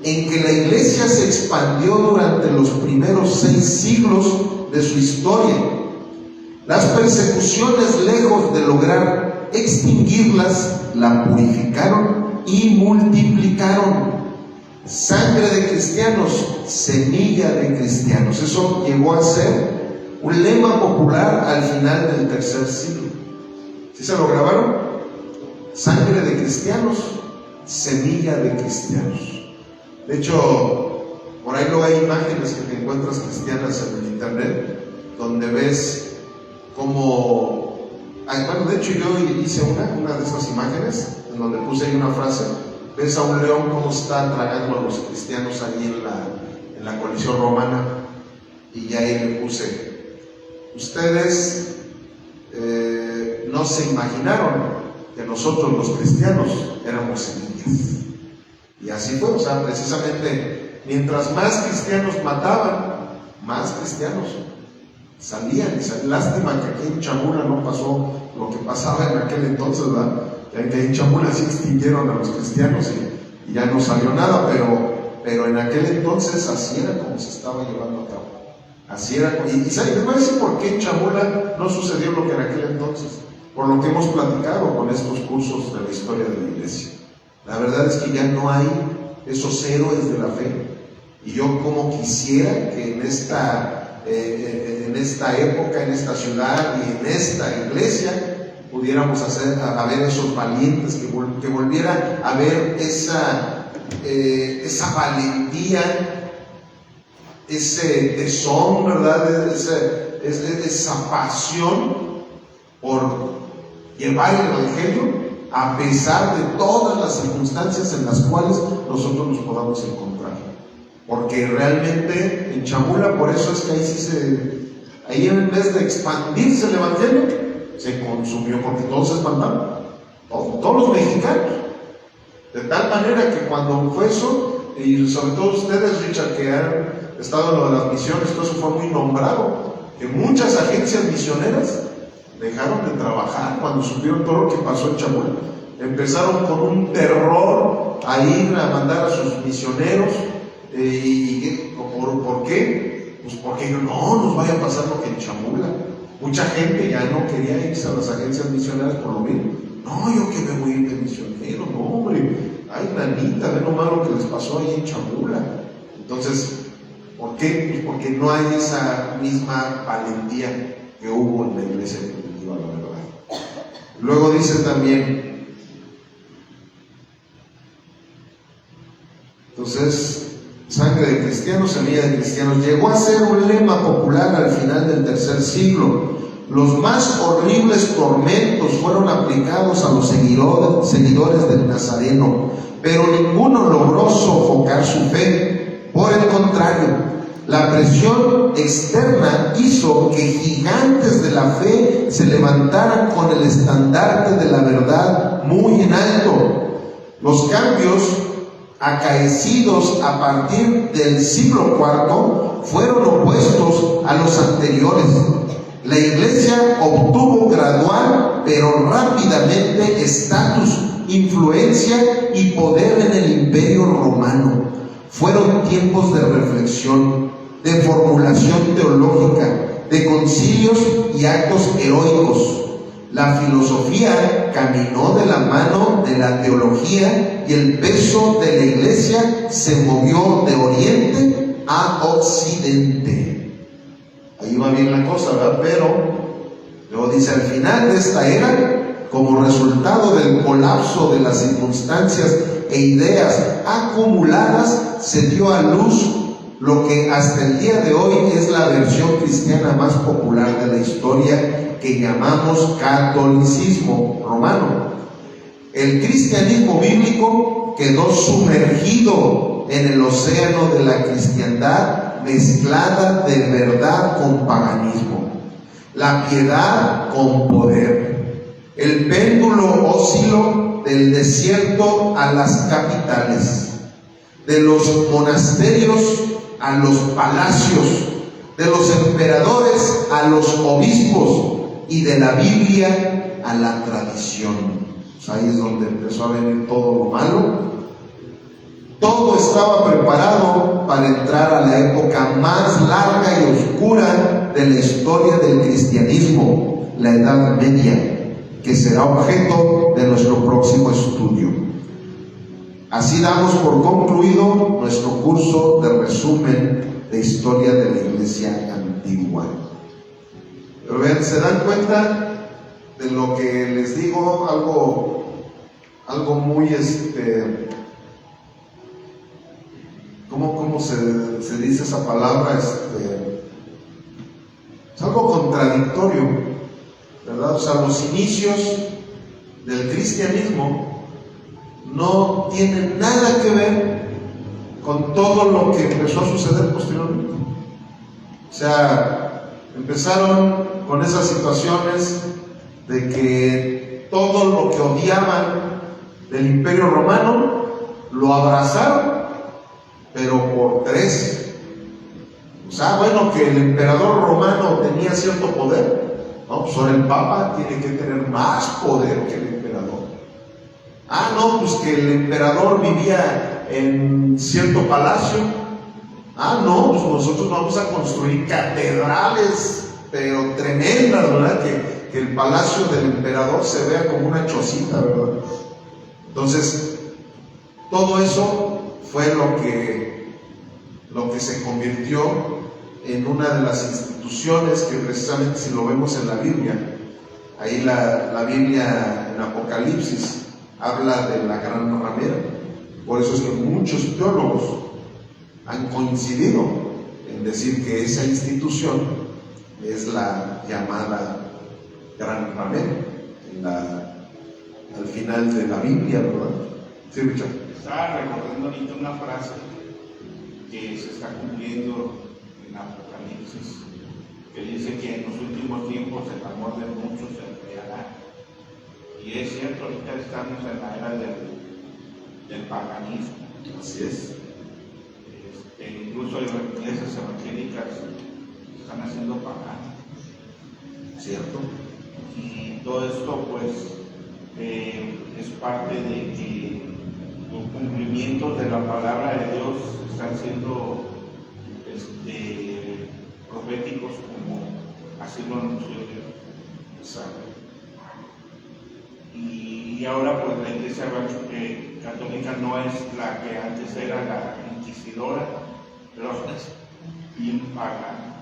en que la iglesia se expandió durante los primeros 6 siglos de su historia. Las persecuciones, lejos de lograr extinguirlas, la purificaron y multiplicaron. Sangre de cristianos, semilla de cristianos. Eso llegó a ser un lema popular al final del tercer siglo. ¿Sí se lo grabaron? Sangre de cristianos, semilla de cristianos. De hecho, por ahí luego hay imágenes que te encuentras cristianas en el internet, donde ves como, bueno, de hecho yo hice una de esas imágenes en donde puse ahí una frase. Ves a un león como está tragando a los cristianos allí en la coalición romana, y ahí le puse, ustedes no se imaginaron que nosotros los cristianos éramos semillas. Y así fue. O sea, precisamente mientras más cristianos mataban, más cristianos salían. Lástima que aquí en Chamula no pasó lo que pasaba en aquel entonces, ¿verdad? Que en Chamula sí extinguieron a los cristianos y ya no salió nada, pero en aquel entonces así era como se estaba llevando a cabo. Así era. Y ¿saben? Les voy a decir por qué en Chamula no sucedió lo que en aquel entonces. Por lo que hemos platicado con estos cursos de la historia de la iglesia. La verdad es que ya no hay esos héroes de la fe. Y yo como quisiera que en esta época, en esta ciudad y en esta iglesia pudiéramos haber esos valientes, que volviera a haber esa valentía, ese tesón, ¿verdad? Esa pasión por llevar el evangelio a pesar de todas las circunstancias en las cuales nosotros nos podamos encontrar. Porque realmente en Chamula, por eso es que ahí en vez de expandirse el evangelio, se consumió, porque todos se espantaron, todos los mexicanos. De tal manera que cuando fue eso, y sobre todo ustedes, Richard, que han estado en lo de las misiones, todo eso fue muy nombrado, que muchas agencias misioneras dejaron de trabajar cuando supieron todo lo que pasó en Chamula. Empezaron con un terror a ir a mandar a sus misioneros. ¿Por qué? Pues porque no nos vaya a pasar lo que en Chamula. Mucha gente ya no quería irse a las agencias misioneras por lo mismo. No, yo que me voy a ir de misionero, no, hombre. Ay, nanita, ve nomás lo que les pasó ahí en Chamula. Entonces, ¿por qué? Pues porque no hay esa misma valentía que hubo en la iglesia primitiva, la verdad. Luego dice también, entonces, sangre de cristianos, semilla de cristianos, llegó a ser un lema popular al final del tercer siglo. Los más horribles tormentos fueron aplicados a los seguidores del Nazareno, pero ninguno logró sofocar su fe. Por el contrario, la presión externa hizo que gigantes de la fe se levantaran con el estandarte de la verdad muy en alto. Los cambios acaecidos a partir del siglo IV fueron opuestos a los anteriores. La iglesia obtuvo gradual pero rápidamente estatus, influencia y poder en el imperio romano. Fueron tiempos de reflexión, de formulación teológica, de concilios y actos heroicos. La filosofía caminó de la mano de la teología y el peso de la iglesia se movió de oriente a occidente. Ahí va bien la cosa, ¿verdad? Pero luego dice, al final de esta era, como resultado del colapso de las circunstancias e ideas acumuladas, se dio a luz lo que hasta el día de hoy es la versión cristiana más popular de la historia, que llamamos catolicismo romano. El cristianismo bíblico quedó sumergido en el océano de la cristiandad, mezclada de verdad con paganismo, la piedad con poder. El péndulo osciló del desierto a las capitales, de los monasterios a los palacios, de los emperadores a los obispos y de la Biblia a la tradición. Pues ahí es donde empezó a venir todo lo malo. Todo estaba preparado para entrar a la época más larga y oscura de la historia del cristianismo, la Edad Media, que será objeto de nuestro próximo estudio. Así damos por concluido nuestro curso de resumen de historia de la Iglesia antigua. Pero vean, ¿se dan cuenta de lo que les digo? Algo muy ¿cómo se dice esa palabra? Es algo contradictorio, ¿verdad? O sea, los inicios del cristianismo no tienen nada que ver con todo lo que empezó a suceder posteriormente. O sea, empezaron con esas situaciones de que todo lo que odiaban del Imperio Romano lo abrazaron, pero por tres. O sea, bueno, que el emperador romano tenía cierto poder, ¿no? Pues ahora el Papa tiene que tener más poder que el emperador. Ah, no, pues que el emperador vivía en cierto palacio. Ah, no, pues nosotros vamos a construir catedrales, pero tremendas, ¿verdad? Que el palacio del emperador se vea como una chocita, ¿verdad? Entonces, todo eso fue lo que se convirtió en una de las instituciones que precisamente, si lo vemos en la Biblia, ahí la Biblia en Apocalipsis habla de la gran ramera. Por eso es que muchos teólogos han coincidido en decir que esa institución es la llamada gran ramera al final de la Biblia, ¿verdad? Sí, Richard. Estaba recordando ahorita una frase que se está cumpliendo en Apocalipsis, que dice que en los últimos tiempos el amor de muchos se enfriará. Y es cierto, ahorita estamos en la era del paganismo. Así es. Incluso iglesias evangélicas están haciendo paganas. Cierto. Y todo esto, pues, es parte de que los cumplimientos de la palabra de Dios están siendo proféticos, como así lo anunció Dios. Exacto. Y ahora pues la iglesia católica no es la que antes era la inquisidora, pero es bien pagana.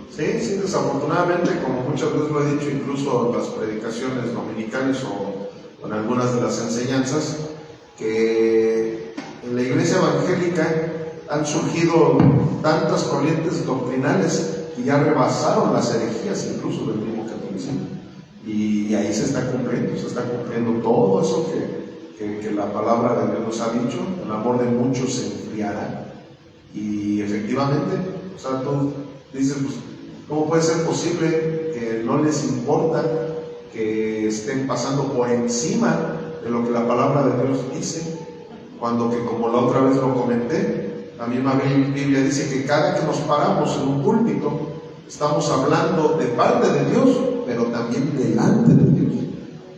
Sí, desafortunadamente, como muchas veces lo he dicho, incluso en las predicaciones dominicales o en algunas de las enseñanzas, que en la iglesia evangélica han surgido tantas corrientes doctrinales que ya rebasaron las herejías incluso del mismo catolicismo. Y ahí se está cumpliendo todo eso que la palabra de Dios nos ha dicho. El amor de muchos se enfriará. Y efectivamente, o sea, tú dices, pues, ¿cómo puede ser posible que no les importa que estén pasando por encima de lo que la palabra de Dios dice? Cuando que, como la otra vez lo comenté, la misma Biblia dice que cada que nos paramos en un púlpito, estamos hablando de parte de Dios, pero también delante de Dios.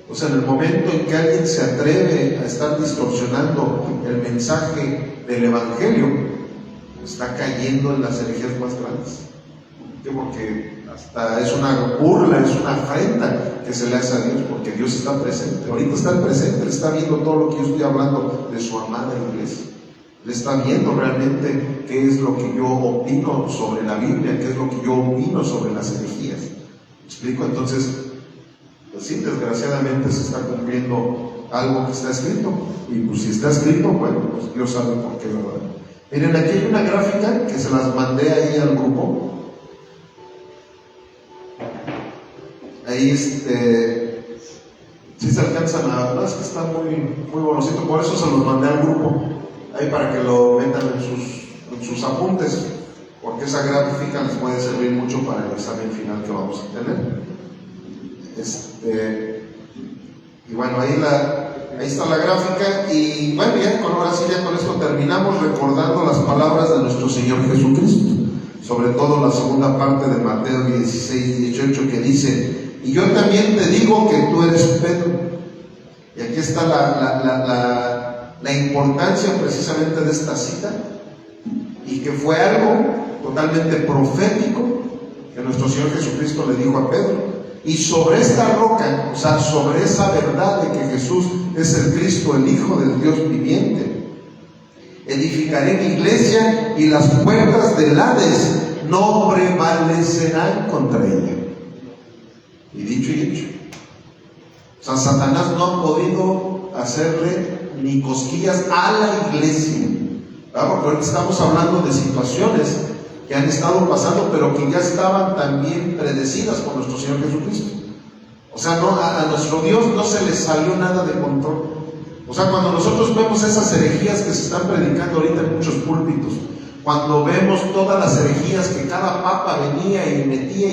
O sea, en el momento en que alguien se atreve a estar distorsionando el mensaje del Evangelio, está cayendo en las herejías más grandes. Porque hasta es una burla, es una afrenta que se le hace a Dios, porque Dios está presente. Ahorita está presente, Él está viendo todo lo que yo estoy hablando de su amada iglesia. Él está viendo realmente qué es lo que yo opino sobre la Biblia, qué es lo que yo opino sobre las herejías. ¿Me explico? Entonces, pues sí, desgraciadamente se está cumpliendo algo que está escrito. Y pues si está escrito, bueno, pues Dios sabe por qué, ¿verdad? Miren, aquí hay una gráfica que se las mandé ahí al grupo. Ahí si se alcanzan a ver, es que está muy bonito, por eso se los mandé al grupo, ahí para que lo metan en sus apuntes, porque esa gráfica les puede servir mucho para el examen final que vamos a tener. Y bueno, ahí está la gráfica, y bueno, ahora sí, ya con esto terminamos recordando las palabras de nuestro Señor Jesucristo, sobre todo la segunda parte de Mateo 16-18, que dice: y yo también te digo que tú eres Pedro. Y aquí está la importancia precisamente de esta cita, y que fue algo totalmente profético que nuestro Señor Jesucristo le dijo a Pedro. Y sobre esta roca, o sea, sobre esa verdad de que Jesús es el Cristo, el Hijo del Dios viviente, edificaré mi iglesia, y las puertas del Hades no prevalecerán contra ella. Y dicho y hecho. O sea, Satanás no ha podido hacerle ni cosquillas a la iglesia. ¿Verdad? Porque ahorita estamos hablando de situaciones que han estado pasando, pero que ya estaban también predecidas por nuestro Señor Jesucristo. O sea, a nuestro Dios no se le salió nada de control. O sea, cuando nosotros vemos esas herejías que se están predicando ahorita en muchos púlpitos, cuando vemos todas las herejías que cada papa venía y metía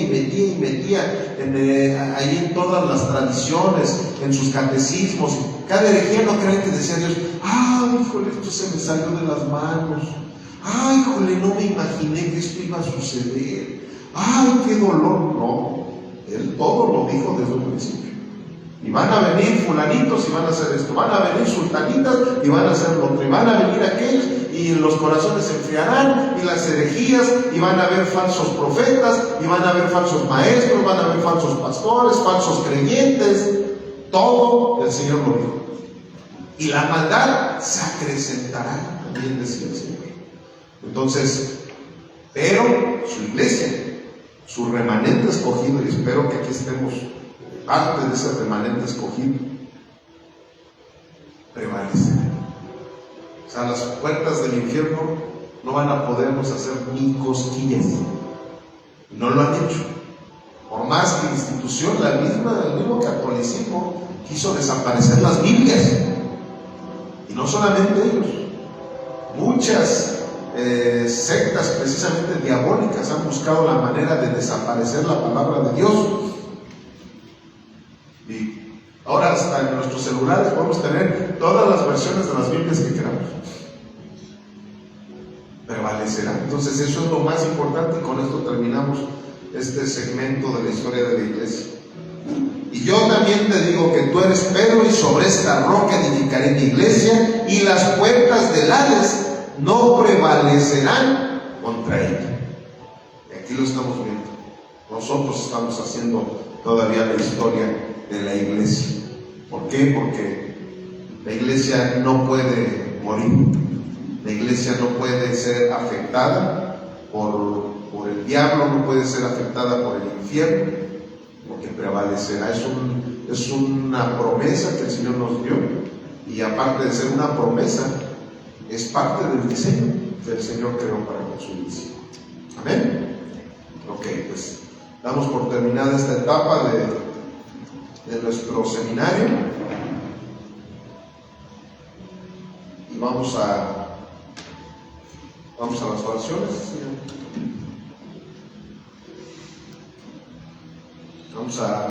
ahí en todas las tradiciones, en sus catecismos, cada herejía, no creen que decía Dios: ¡ay, híjole, esto se me salió de las manos! ¡Ay, híjole, no me imaginé que esto iba a suceder! ¡Ay, qué dolor! No, Él todo lo dijo desde un principio. Y van a venir fulanitos y van a hacer esto, van a venir sultanitas y van a hacer lo otro, y van a venir aquellos, y los corazones se enfriarán, y las herejías, y van a haber falsos profetas, y van a haber falsos maestros, van a haber falsos pastores, falsos creyentes. Todo el Señor lo dijo. Y la maldad se acrecentará, también decía el Señor. Entonces, pero su iglesia, su remanente escogido, y espero que aquí estemos parte de ese remanente escogido, prevalece. O sea, las puertas del infierno no van a podernos hacer ni cosquillas. No lo han hecho. Por más que la institución, el mismo catolicismo, quiso desaparecer las Biblias. Y no solamente ellos. Muchas sectas precisamente diabólicas han buscado la manera de desaparecer la palabra de Dios. Y ahora hasta en nuestros celulares podemos tener todas las versiones de las Biblias que queramos. Prevalecerá. Entonces eso es lo más importante, y con esto terminamos este segmento de la historia de la iglesia. Y yo también te digo que tú eres Pedro, y sobre esta roca edificaré mi iglesia, y las puertas del Hades no prevalecerán contra ella. Y aquí lo estamos viendo. Nosotros estamos haciendo todavía la historia de la iglesia. ¿Por qué? Porque la iglesia no puede morir, la iglesia no puede ser afectada por el diablo, no puede ser afectada por el infierno, porque prevalecerá. Es una promesa que el Señor nos dio, y aparte de ser una promesa, es parte del diseño que el Señor creó para con su iglesia. Amén. Ok, pues damos por terminada esta etapa de nuestro seminario y vamos a las oraciones. Vamos a